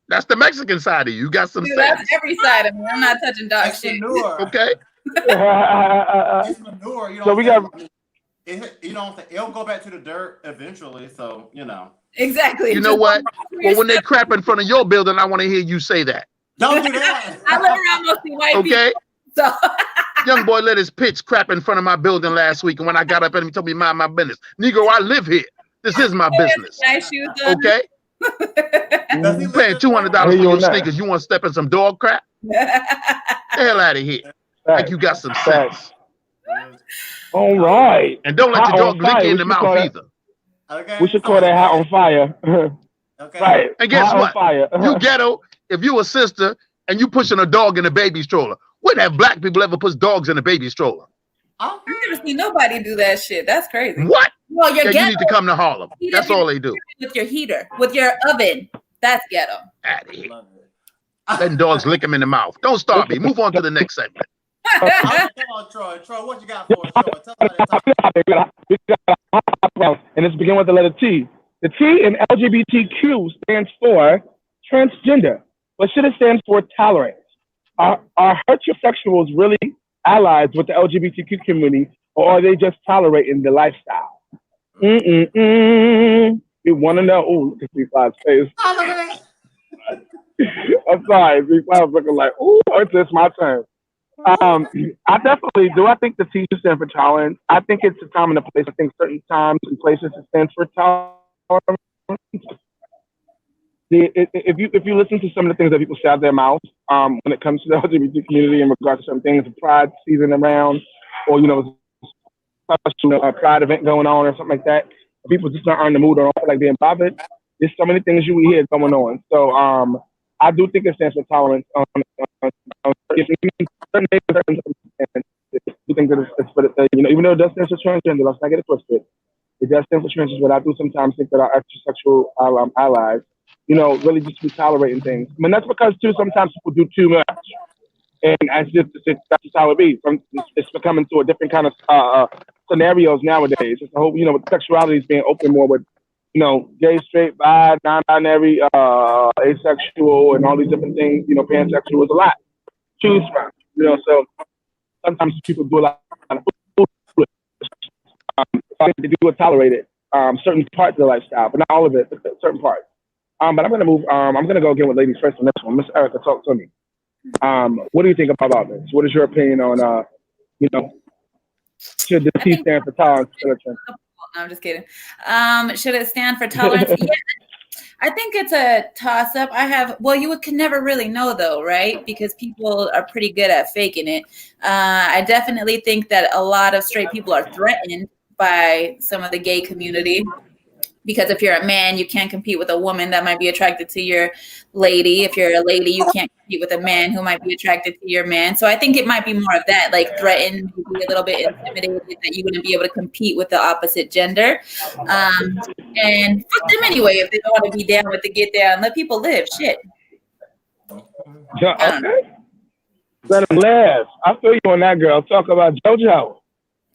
that's the Mexican side of you. You got some sense. That's every side of me. I'm not touching dog shit. Okay? It's manure. So we got... It'll go back to the dirt eventually, so, Exactly. You know what? Well, when they crap in front of your building, I want to hear you say that. Don't do that. I live around mostly white Okay? people. So Young boy let his pitch crap in front of my building last week, and when I got up at him, he told me mind my business. Negro, I live here. This is my business. nice shoes on. Okay? Does he You live paying in $200 Florida? for your sneakers. You want to step in some dog crap? The hell out of here. Like you got some sense. All right. And don't let your dog lick you in the mouth either. Okay. We should call that hot on fire. Okay. Right. And guess hot what? On fire. You ghetto, if you a sister and you pushing a dog in a baby stroller, when have black people ever put dogs in a baby stroller? I've never seen nobody do that shit. That's crazy. What? Well, you're Yeah, ghetto. you need to come to Harlem. That's all they do. With your heater, with your oven. That's ghetto. Out of here. Letting dogs lick them in the mouth. Don't start me. Move on to the next segment. Come on, Troy. Troy, what you got for us, Troy? Tell us about that. And it's begin with the letter T. The T in LGBTQ stands for transgender, but should it stand for tolerance? Are heterosexuals really allies with the LGBTQ community, or are they just tolerating the lifestyle? We want to know. Oh, look at C5's face. I'm sorry, C5's looking like, oh, it's my turn. I definitely do. I think the T should stand for tolerance. I think it's a time and a place. I think certain times and places it stands for tolerance. If you listen to some of the things that people say out their mouths when it comes to the LGBT community in regards to certain things, a pride season around, or a pride event going on or something like that, people just aren't in the mood or don't feel like being bothered. There's so many things you hear going on. So I do think it stands for tolerance. Certain you think that it's for the, even though it does stand for transgender, let's not get it twisted. It does stand for transgender, but I do sometimes think that our heterosexual allies, really just be tolerating things. I mean, that's because too sometimes people do too much, and that's just how it be. It's becoming to a different kind of scenarios nowadays. It's the whole, with sexuality is being open more with, gay, straight, bi, non-binary, asexual, and all these different things. Pansexual is a lot to choose from. So sometimes people do a lot of they do tolerate it, certain parts of the lifestyle, but not all of it, but certain parts. But I'm gonna move. I'm gonna go again with ladies first on this one. Miss Erica, talk to me. What do you think about this? What is your opinion on, should the T stand for tolerance? No, I'm just kidding. Should it stand for tolerance? Yeah, I think it's a toss-up. You can never really know though, right? Because people are pretty good at faking it. I definitely think that a lot of straight people are threatened by some of the gay community. Because if you're a man, you can't compete with a woman that might be attracted to your lady. If you're a lady, you can't compete with a man who might be attracted to your man. So I think it might be more of that, like threatened, maybe a little bit intimidated that you wouldn't be able to compete with the opposite gender. And fuck them anyway if they don't want to be down with the get down. Let people live. Shit. Okay. Let them laugh. I feel you on that, girl. Talk about JoJo.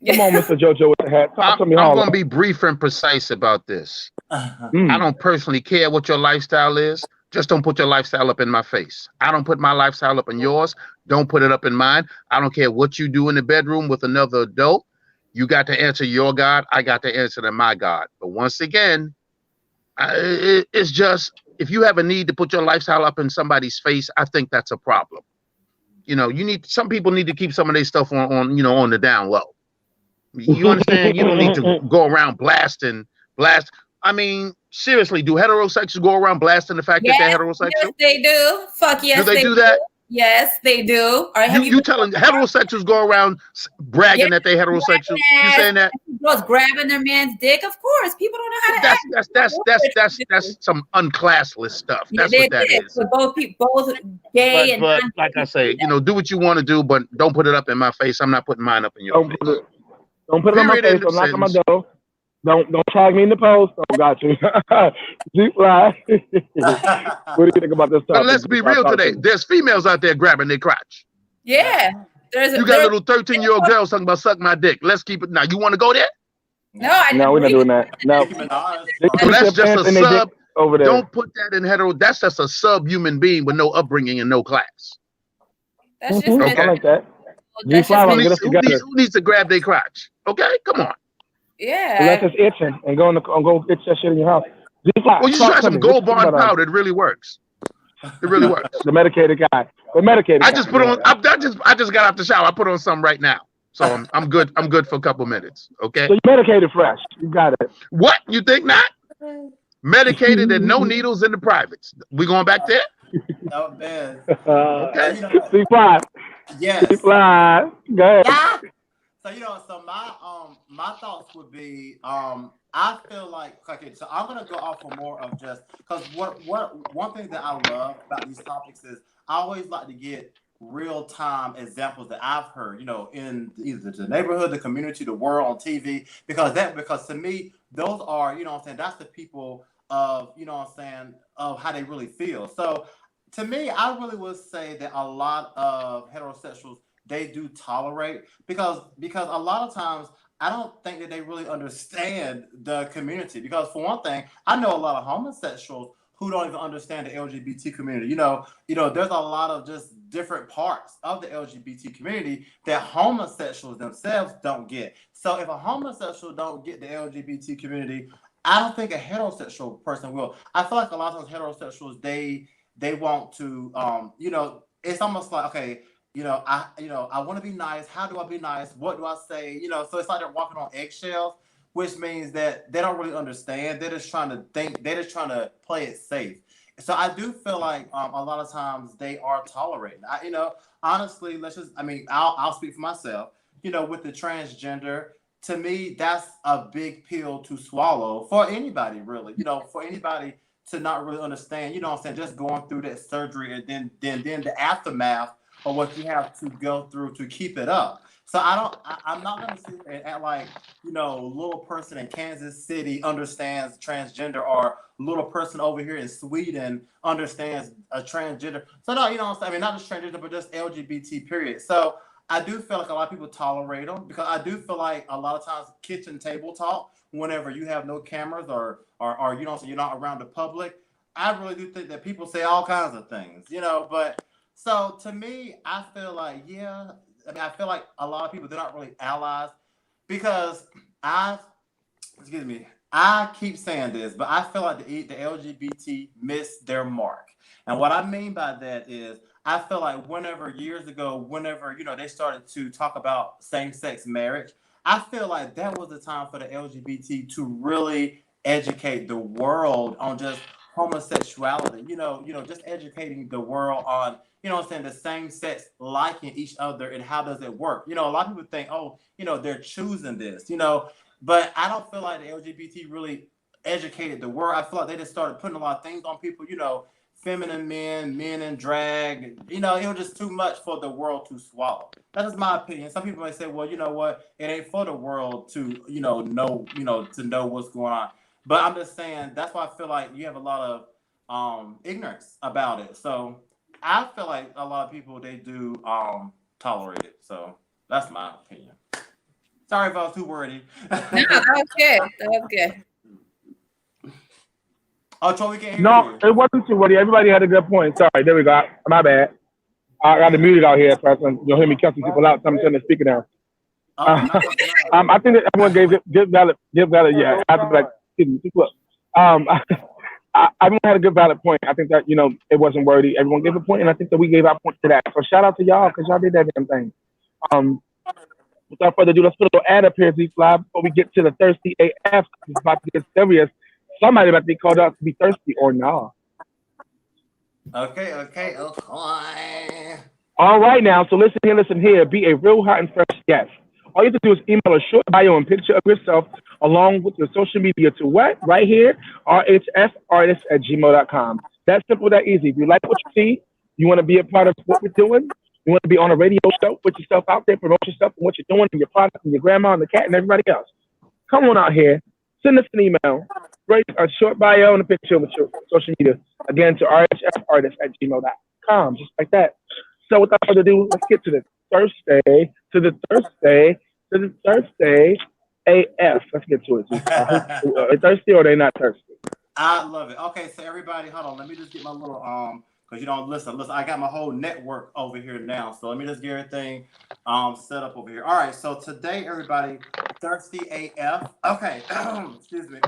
Come on, Mr. JoJo with the hat. Talk to me. I'm going to be brief and precise about this. I don't personally care what your lifestyle is. Just don't put your lifestyle up in my face. I don't put my lifestyle up in yours. Don't put it up in mine. I don't care what you do in the bedroom with another adult. You got to answer your God. I got to answer to my God. But once again, it's just, if you have a need to put your lifestyle up in somebody's face, I think that's a problem. Some people need to keep some of their stuff on the down low. You understand? You don't need to go around blast. I mean, seriously, do heterosexuals go around blasting the fact that they're heterosexual? Yes, they do. Fuck yes, do they do that? Yes, they do. You telling heterosexuals go around bragging that they're heterosexual? You saying that? Girls grabbing their man's dick? Of course, people don't know how to. That's some unclassless stuff. That's what that is. So both gay but like I say, do what you want to do, but don't put it up in my face. I'm not putting mine up in your face. Don't put it on my face. Don't knock on my door. Don't tag me in the post. Oh, got you. G-Fly. What do you think about this topic? But let's be real today. There's females out there grabbing their crotch. Yeah. You got little 13-year-old girls talking about suck my dick. Let's keep it. Now, you want to go there? No, we're not doing that. No. So that's just a sub. Over there. Don't put that in hetero. That's just a sub-human being with no upbringing and no class. That's just okay. I like that. Who needs to grab their crotch? Okay, come on. Yeah. So that's just itching and go itch that shit in your house. Well, you try some Gold Bond powder. It really works. It really works. The medicated guy. The medicated. I just put on. I just got out the shower. I put on some right now, so I'm good. I'm good for a couple minutes. Okay. So you medicated fresh. You got it. What you think not? Medicated and no needles in the privates. We going back there? Oh man. Okay. C5. Yes. C5. Go ahead. So my thoughts would be I feel like okay, so I'm gonna go off of more of just because one thing that I love about these topics is I always like to get real time examples that I've heard, in either the neighborhood, the community, the world, on TV, because to me those are, what I'm saying, that's the people of, what I'm saying, of how they really feel. So to me, I really would say that a lot of heterosexuals, they do tolerate because a lot of times I don't think that they really understand the community, because for one thing, I know a lot of homosexuals who don't even understand the LGBT community. There's a lot of just different parts of the LGBT community that homosexuals themselves don't get. So if a homosexual don't get the LGBT community, I don't think a heterosexual person will. I feel like a lot of times heterosexuals, they want to, it's almost like, okay, I want to be nice. How do I be nice? What do I say? So it's like they're walking on eggshells, which means that they don't really understand. They're just trying to think. They're just trying to play it safe. So I do feel like a lot of times they are tolerating. Honestly, I'll speak for myself. With the transgender, to me, that's a big pill to swallow for anybody, really. For anybody to not really understand. What I'm saying, just going through that surgery and then the aftermath or what you have to go through to keep it up. So I'm not going to sit there and act like, little person in Kansas City understands transgender, or little person over here in Sweden understands a transgender. So no, not just transgender, but just LGBT period. So I do feel like a lot of people tolerate them, because I do feel like a lot of times kitchen table talk, whenever you have no cameras or so you're not around the public, I really do think that people say all kinds of things, but so to me, I feel like, I feel like a lot of people, they're not really allies, because I keep saying this, but I feel like the LGBT missed their mark. And what I mean by that is, I feel like years ago, they started to talk about same-sex marriage, I feel like that was the time for the LGBT to really educate the world on just homosexuality, just educating the world on, the same sex liking each other and how does it work. A lot of people think, they're choosing this, but I don't feel like the LGBT really educated the world. I feel like they just started putting a lot of things on people, feminine men in drag, it was just too much for the world to swallow. That is my opinion. Some people may say, well, you know what, it ain't for the world to, know what's going on. But I'm just saying, that's why I feel like you have a lot of ignorance about it. So I feel like a lot of people, they do tolerate it. So that's my opinion. Sorry if I was too wordy. No, that was good. That was good. Oh, Troy, we can't hear No, you. it wasn't too wordy. Everybody had a good point. Sorry, there we go. My bad. I got to mute it out here, so you'll hear me cussing people out. So I'm turning the speaker down. I think that everyone gave valid. Yeah, I have to be like, excuse me, look. Everyone had a good valid point. I think that it wasn't wordy. Everyone gave a point, and I think that we gave our point to that. So shout out to y'all, because y'all did that damn thing. Without further ado, let's put a little ad up here, Z-Fly, before we get to the thirsty AF. It's about to get serious. Somebody about to be called out to be thirsty or not. Okay. All right now, so listen here. Be a real hot and fresh guest. All you have to do is email a short bio and picture of yourself along with your social media to what? Right here, rhfartist@gmail.com. That's simple, that easy. If you like what you see, you want to be a part of what we're doing, you want to be on a radio show, put yourself out there, promote yourself and what you're doing and your product and your grandma and the cat and everybody else. Come on out here. Send us an email. Write a short bio and a picture with your social media. Again, to rhfartist@gmail.com, just like that. So without further ado, let's get to the Thursday AF. Let's get to it. Are they thirsty or are they not thirsty? I love it. Okay, so everybody, hold on. Let me just get my little because listen, I got my whole network over here now. So let me just get everything set up over here. All right, so today, everybody, thirsty AF. Okay, excuse me.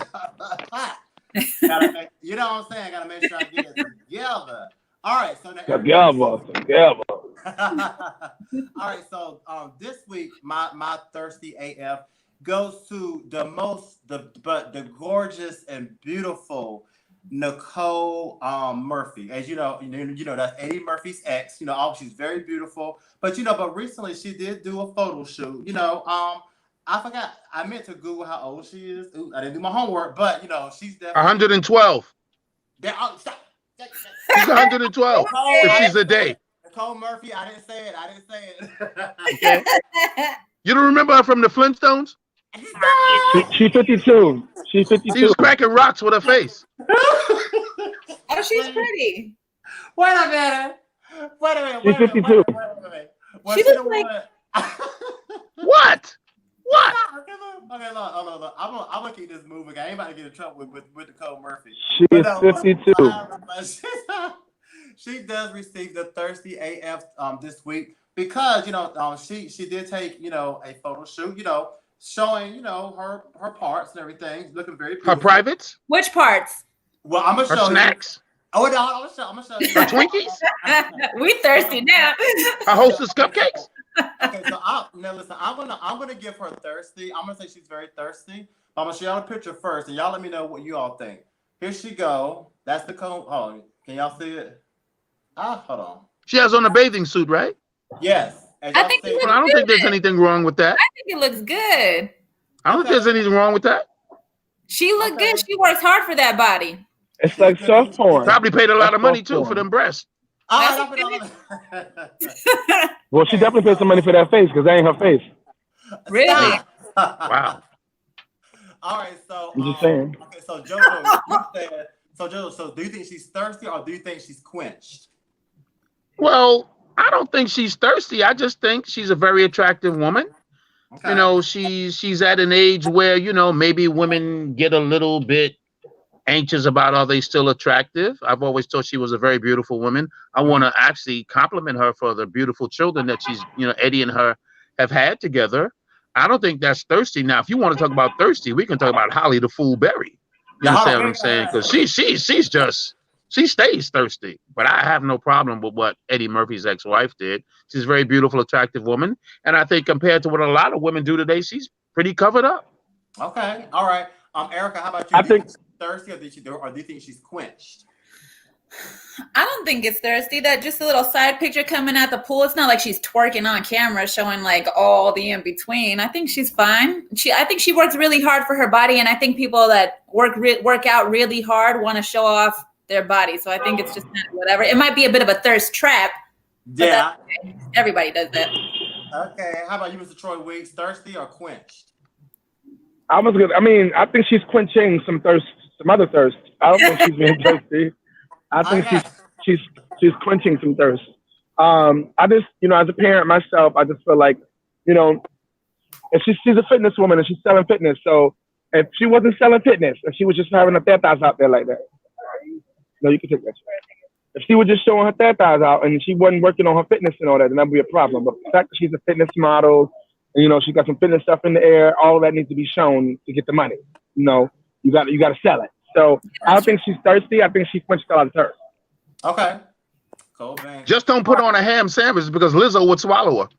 You know what I'm saying? I gotta make sure I get it together. All right, so together. All right, so this week my thirsty AF goes to the gorgeous and beautiful Nicole Murphy. As you know that's Eddie Murphy's ex. She's very beautiful, but recently she did do a photo shoot. I forgot. I meant to Google how old she is. Ooh, I didn't do my homework, but she's definitely 112. Stop. She's 112 if she's a day. Nicole Murphy, I didn't say it. Okay. You don't remember her from the Flintstones? She's 52. She's 52. She was cracking rocks with her face. Oh, she's pretty. Wait a minute. She's 52. She looks like... What? Okay, look. I'm gonna keep this moving. I ain't about to get in trouble with Nicole Murphy. She is 52. She does receive the thirsty AF this week because she did take a photo shoot showing her parts and everything, looking very beautiful. Her privates? Which parts? Well, I'm gonna her show snacks. You. Oh no, I'm gonna show you. Her Twinkies? We thirsty now. Her Hostess cupcakes? Okay, so I'm gonna give her thirsty. I'm gonna say she's very thirsty. I'm gonna show y'all a picture first, and y'all let me know what you all think. Here she go. That's the cone. Oh, can y'all see it? Hold on. She has on a bathing suit, right? Yes. I don't think there's anything wrong with that. I think it looks good. I don't think there's anything wrong with that. She look good. She works hard for that body. It's like soft porn. Probably paid a lot of money too for them breasts. Well, she definitely paid some money for that face because that ain't her face. Really? Wow. All right, so I'm just saying. Okay, so Jojo, so do you think she's thirsty or do you think she's quenched? Well, I don't think she's thirsty. I just think she's a very attractive woman. Okay. She's at an age where, maybe women get a little bit anxious about are they still attractive. I've always thought she was a very beautiful woman. I want to actually compliment her for the beautiful children that she's, Eddie and her have had together. I don't think that's thirsty. Now, if you want to talk about thirsty, we can talk about Holly the Fool Berry. You understand what I'm saying? Because she stays thirsty. But I have no problem with what Eddie Murphy's ex-wife did. She's a very beautiful, attractive woman. And I think compared to what a lot of women do today, she's pretty covered up. Okay. All right. Erica, how about you? I think thirsty or do you think she's quenched? I don't think it's thirsty. That just a little side picture coming at the pool. It's not like she's twerking on camera, showing like all the in between. I think she's fine. I think she works really hard for her body, and I think people that work out really hard want to show off their body. So I think it's just kind of whatever. It might be a bit of a thirst trap. Yeah. Okay. Everybody does that. Okay. How about you, Mr. Troy Weeks? Thirsty or quenched? I think she's quenching some other thirst. I don't think she's being thirsty. I think she's quenching some thirst. I just, as a parent myself, I just feel like, if she's a fitness woman and she's selling fitness. So if she wasn't selling fitness, if she was just having her tatas out there like that, no, you can take that. If she was just showing her tatas out and she wasn't working on her fitness and all that, then that'd be a problem. But the fact that she's a fitness model, and, she got some fitness stuff in the air, all of that needs to be shown to get the money. You got to sell it. So I don't think she's thirsty. I think she quenched a lot of thirst. Okay. Cool, man. Just don't put on a ham sandwich because Lizzo would swallow her.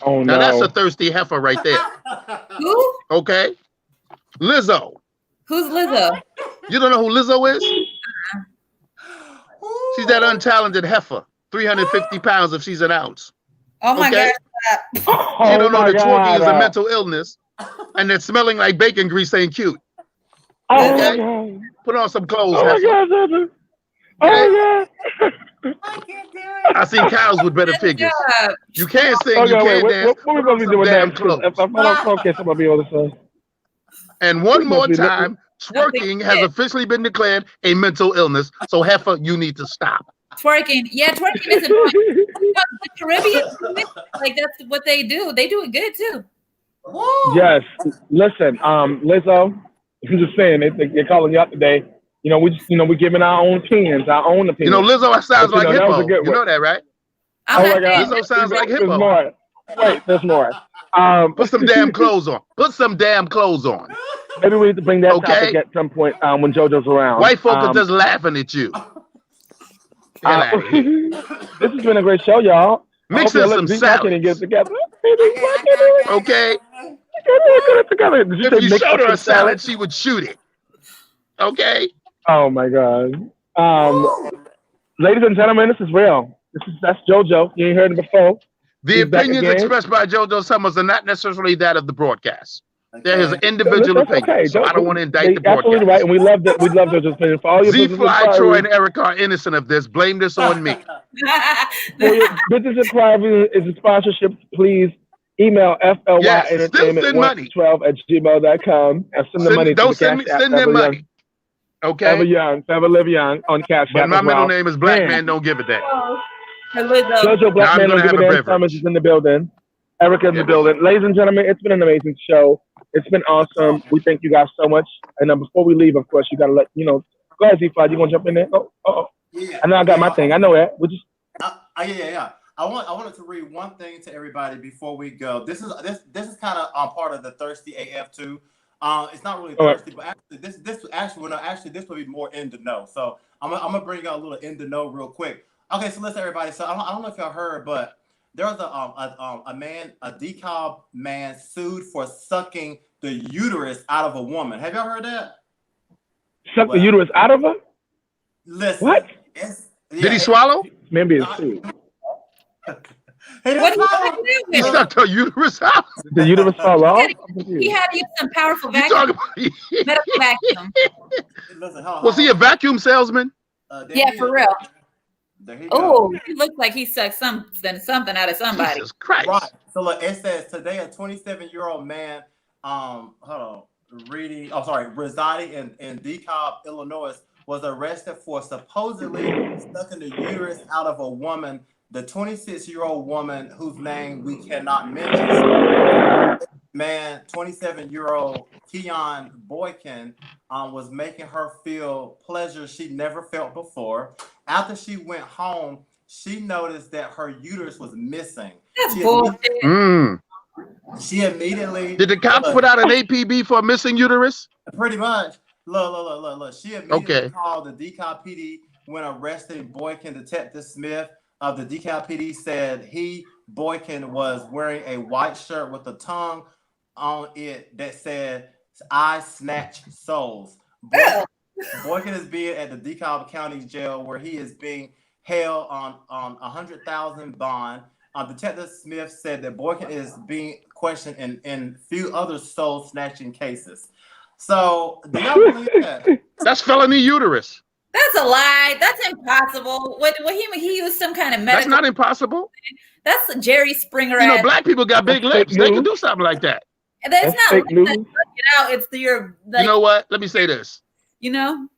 Oh, no. Now that's a thirsty heifer right there. Who? Okay. Lizzo. Who's Lizzo? You don't know who Lizzo is? She's that untalented heifer. 350 pounds if she's an ounce. Oh my God. You don't know that twerking is a mental illness and that smelling like bacon grease ain't cute. Okay? Put on some clothes. Oh my God. I can't do it. I see cows with better figures. You can't sing, you can't dance. What are we going to be doing damn next? clothes. If I'm on focus, I'm going to be able to say. And one more time, twerking has officially been declared a mental illness. So, heifer, you need to stop. Twerking. Yeah, twerking is annoying. The Caribbean, like that's what they do. They do it good too. Yes. Listen, Lizzo, I'm just saying, they're calling you out today. We're giving our own opinions, Lizzo sounds like hippo. You know that, right? Oh my God. Lizzo sounds like hippo. There's more. Wait, there's more. Put some damn clothes on. Put some damn clothes on. Maybe we need to bring that topic at some point when JoJo's around. White folk are just laughing at you. This has been a great show, y'all. Mix in some salads. Can get it together. Okay. Get it together. If you showed her a salad, she would shoot it. Okay. Oh my God. Ladies and gentlemen, this is real. That's JoJo. You ain't heard it before. The opinions expressed by JoJo Summers are not necessarily that of the broadcast. They're his individual opinion. Okay. So I don't want to indict the broadcast. Absolutely right, and we love that. We love JoJo's opinion. For all your business Z-Fly, inquiries, Troy, and Erica are innocent of this. Blame this on me. For your business inquiries and sponsorships, please email flyentertainment112@gmail.com and send the money to the Cash App. Send them money. Okay. Forever live young on Cash App. But my middle name is Black Man. Don't give a damn. JoJo Black Man. Don't give a damn. Summers is in the building. Erica in the building. Ladies and gentlemen, it's been an amazing show. It's been awesome. We thank you guys so much. And before we leave, of course, you gotta let go ahead, Z-Fly. You gonna jump in there? Yeah. I know I got my thing. I know that. We just. Yeah. I wanted to read one thing to everybody before we go. This is kind of part of the Thirsty AF too. It's not really thirsty, but actually this will be more in the know. So I'm gonna bring y'all a little in the know real quick. Okay, so listen, everybody. So I don't know if y'all heard, but there was a DeKalb man sued for sucking the uterus out of a woman. Have y'all heard that? Suck the uterus out of her? Listen. What? Did he swallow? Maybe it's sued. He sucked her uterus out. The uterus fall off? He had to use some powerful vacuum. Medical vacuum. Listen, was he a vacuum salesman? Yeah, for real. Oh, he looks like he sucked something out of somebody. Jesus Christ. Right. So look, it says today a 27-year-old man, residing in DeKalb, Illinois, was arrested for supposedly sucking the uterus out of a woman. The 26-year-old woman, whose name we cannot mention, man, 27-year-old Keon Boykin, was making her feel pleasure she never felt before. After she went home, she noticed that her uterus was missing. That's bullshit. She immediately... Did the cops put out an APB for a missing uterus? Pretty much. Look. She immediately called the DeKalb PD when arresting Boykin. Detective Smith of the DeKalb PD said Boykin, was wearing a white shirt with a tongue on it that said, "I snatch souls." Boykin is being at the DeKalb County Jail, where he is being held on $100,000 bond. Detective Smith said that Boykin is being questioned in few other soul snatching cases. So, do y'all believe that? That's felony uterus. That's a lie. That's impossible. He used some kind of medical. That's not impossible. That's Jerry Springer. Black people got big lips. They can do something like that. That's not it's you know what? Let me say this.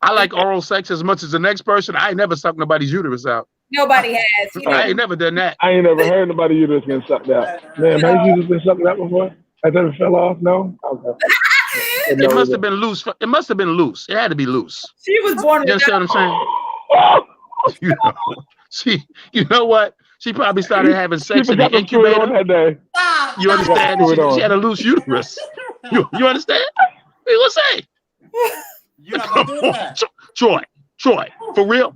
I like oral sex as much as the next person. I ain't never sucked nobody's uterus out. Nobody has. I ain't never done that. I ain't never heard nobody's uterus getting sucked out. Man, has uterus been sucked out before? Has that fell off? No? Okay. It must have been loose. It must have been loose. It had to be loose. She was born. You understand what I'm saying? You know what? She probably started having sex in the incubator. That day. You understand? She had a loose uterus. You understand? What you say? You're not gonna do that. Troy, for real?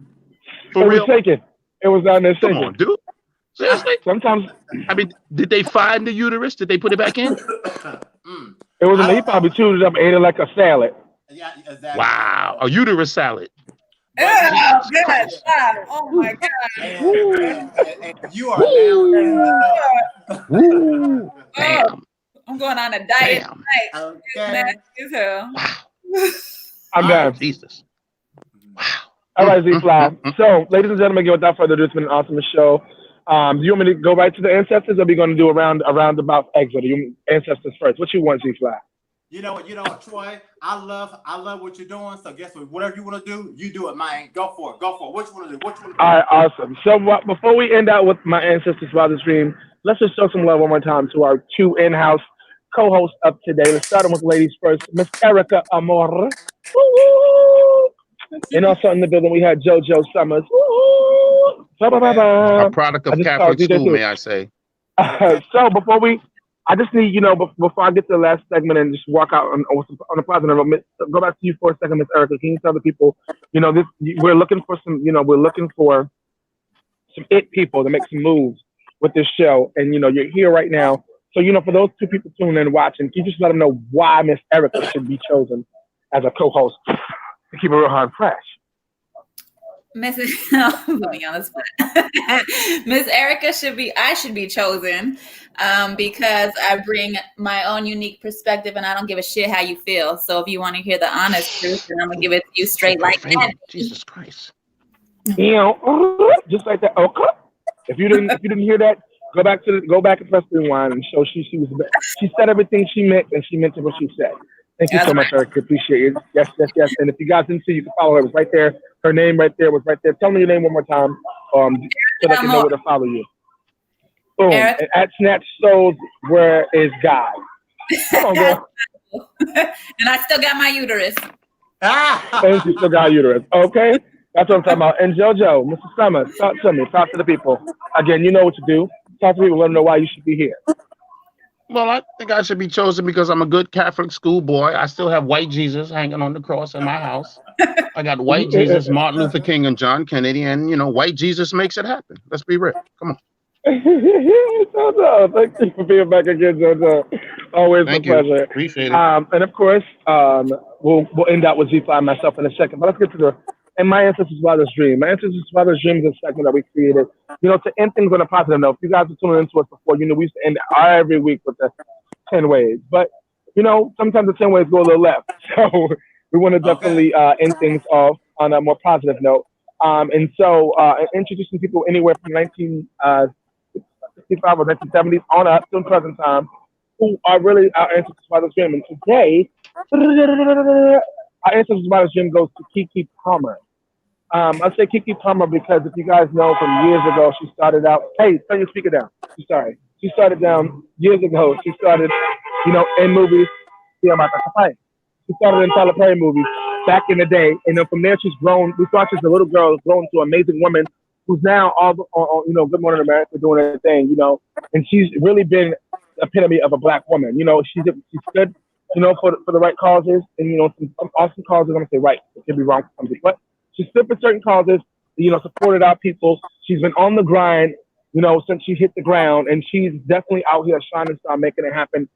It was taken. It was down there taken. Come on, dude. Seriously? Sometimes. I mean, did they find the uterus? Did they put it back in? It was. He probably chewed it up and ate it like a salad. Yeah, exactly. Wow, a uterus salad. Oh, God. Oh my God. And you are now. Damn. I'm going on a diet tonight. Okay. I'm done. Jesus. Wow. All right, Z-Fly. So, ladies and gentlemen, without further ado, it's been an awesome show. Do you want me to go right to the ancestors, or are we going to do a roundabout exit? You ancestors first. What you want, Z-Fly? You know what, Troy? I love what you're doing. So guess what? Whatever you want to do, you do it, man. Go for it. What you want to do? All right, awesome. So before we end out with my ancestors wildest dream, let's just show some love one more time to our two in-house co-hosts up today. Let's start with ladies first. Miss Erica Amor. And also in the building, we had JoJo Summers. A product of Catholic school, may I say. So before I just need, before I get to the last segment and just walk out on a positive note, go back to you for a second, Miss Erica. Can you tell the people, we're looking for some, we're looking for some it people to make some moves with this show. And you're here right now. So for those two people tuning in and watching, can you just let them know why Miss Erica should be chosen as a co-host to keep it real hard and fresh? Miss Erica I should be chosen because I bring my own unique perspective and I don't give a shit how you feel. So if you want to hear the honest truth, then I'm gonna give it to you straight like that. Jesus Christ. Just like that. Okay. If you didn't hear that, go back and press the rewind and show she said everything she meant and she meant what she said. Thank you so much, Erica. Appreciate it. Yes. And if you guys didn't see, you can follow her. It was right there. Her name right there was right there. Tell me your name one more time, so that I can know where to follow you. Boom. And at Snatch Souls, where is God? Come on, girl. And I still got my uterus. And you still got uterus. Okay. That's what I'm talking about. And JoJo, Mr. Summers, talk to me. Talk to the people. Again, you know what to do. Talk to people. Let them know why you should be here. Well, I think I should be chosen because I'm a good Catholic schoolboy. I still have white Jesus hanging on the cross in my house. I got white Jesus, Martin Luther King, and John Kennedy, and white Jesus makes it happen. Let's be real. Come on. JoJo, thank you for being back again, JoJo. Always a pleasure. Appreciate it. And of course, we'll end out with Z-Fly and myself in a second. But let's get to my Ancestors' Wildest Dream. My Ancestors' Wildest Dream is a segment that we created, to end things on a positive note. If you guys are tuning into us before, we used to end every week with the 10 ways. But, sometimes the 10 ways go a little left. So we want to definitely end things off on a more positive note. And so introducing people anywhere from 1965 or 1970s on up to the present time who are really our Ancestors' Wildest Dream. And today, our Ancestors' Wildest Dream goes to Keke Palmer. I say Keke Palmer because if you guys know from years ago, she started out. Hey, turn your speaker down. Sorry. She started down years ago. She started, in movies. She started in Tyler Perry movies back in the day. And then from there, she's grown. We thought she's a little girl, grown to an amazing woman who's now all Good Morning America doing her thing, And she's really been the epitome of a black woman. She's good. For the right causes, and some awesome causes. I'm gonna say right, it could be wrong for some people, but she stood for certain causes. Supported our people. She's been on the grind, since she hit the ground, and she's definitely out here shining star, making it happen,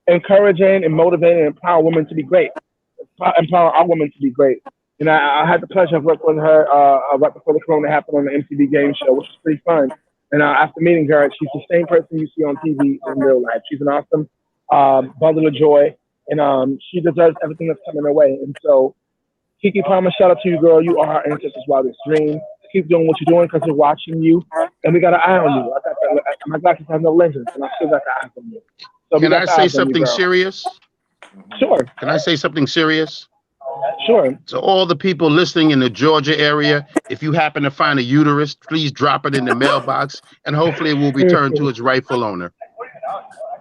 encouraging and motivating and empower women to be great, empower our women to be great. And I had the pleasure of working with her right before the Corona happened on the MTV game show, which was pretty fun. And after meeting her, she's the same person you see on TV in real life. She's an awesome bundle of joy. And she deserves everything that's coming her way. And so, Keke Palmer, shout out to you, girl. You are our Ancestors' Wildest Dream. Keep doing what you're doing because we're watching you. And we got an eye on you. My glasses have no lenses, and I still got the eye on you. So can I say something serious? Sure. Can I say something serious? Sure. So all the people listening in the Georgia area, if you happen to find a uterus, please drop it in the mailbox, and hopefully it will return to its rightful owner.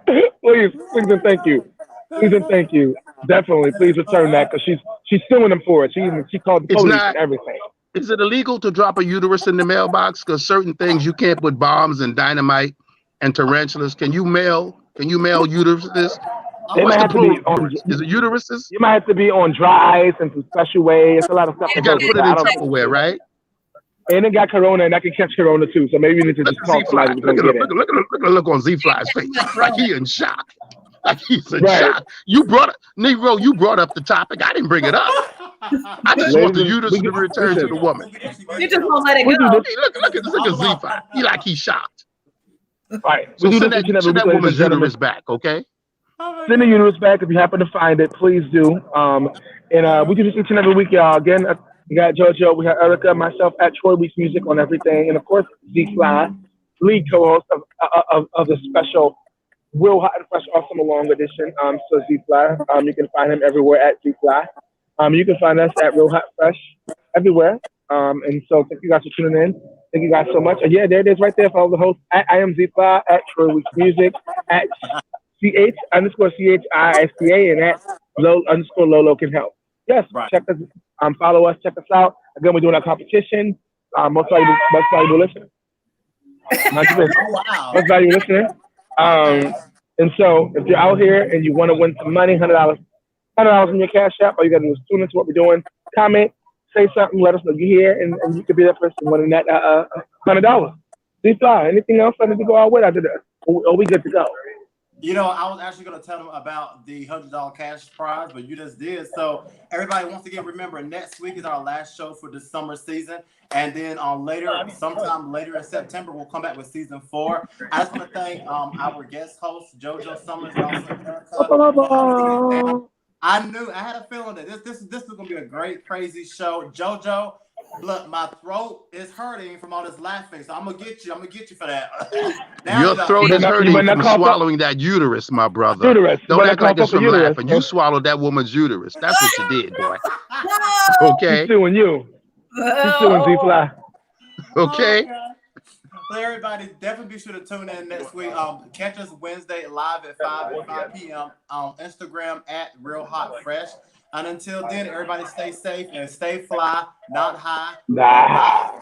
Please and thank you. Please and thank you. Definitely, please return that because she's suing them for it. She called the police and everything. Is it illegal to drop a uterus in the mailbox? Because certain things you can't put bombs and dynamite and tarantulas. Can you mail uteruses? They might have to be on. Is it uteruses? You might have to be on dry ice and some special way. It's a lot of stuff. You got to put it in Tupperware, right? And it got Corona, and that can catch Corona too. So maybe you need to just call somebody. Look at the look on Z-Fly's face. Like he in shock. Like he's in shock. You brought up the topic. I didn't bring it up. I just want the uterus to return to the woman. You just won't let it go. Hey, look at Z-Fly. He's shocked. Right. So send that woman's uterus back, okay? Send the uterus back if you happen to find it. Please do. And we do this each and every week, y'all. Again, we got JoJo, we got Erica, myself at Troy Weeks Music on everything, and of course Z-Fly, lead co-host of the special Real Hot and Fresh Awesome Along edition. So Z-Fly, you can find him everywhere at Z-Fly. You can find us at Real Hot Fresh everywhere. And so thank you guys for tuning in. Thank you guys so much. And yeah, there it is right there for all the hosts. I am Z-Fly at Troy Weeks Music at CH_CHISTA and at _Lolo Can Help. Yes, right. Check us, follow us, check us out. Again, we're doing our competition. Most valuable listener. Most valuable listener. And so if you're out here and you want to win some money, $100 in your Cash App, all you got to do is tune into what we're doing. Comment, say something, let us know you're here, and you could be that person winning that $100. D-Fly, anything else I need to go out with after that? Or we good to go? You know, I was actually going to tell them about the $100 cash prize, but you just did. So everybody, once again, remember, next week is our last show for the summer season. And then sometime later in September, we'll come back with season 4. I just want to thank our guest host, JoJo Summers, and also Erica, for holding it down. I had a feeling that this was going to be a great, crazy show. JoJo, look, my throat is hurting from all this laughing, so I'm gonna get you for that. Your throat is hurting from swallowing that uterus, my brother. Don't act like it's from laughing. You swallowed that woman's uterus. That's what you did, boy. Okay. He's suing you. He's suing D-Fly. Okay. So everybody, definitely be sure to tune in next week. Catch us Wednesday live at 5 p.m. on Instagram at Real Hot Fresh. And until then, everybody stay safe and stay fly, not high. Nah.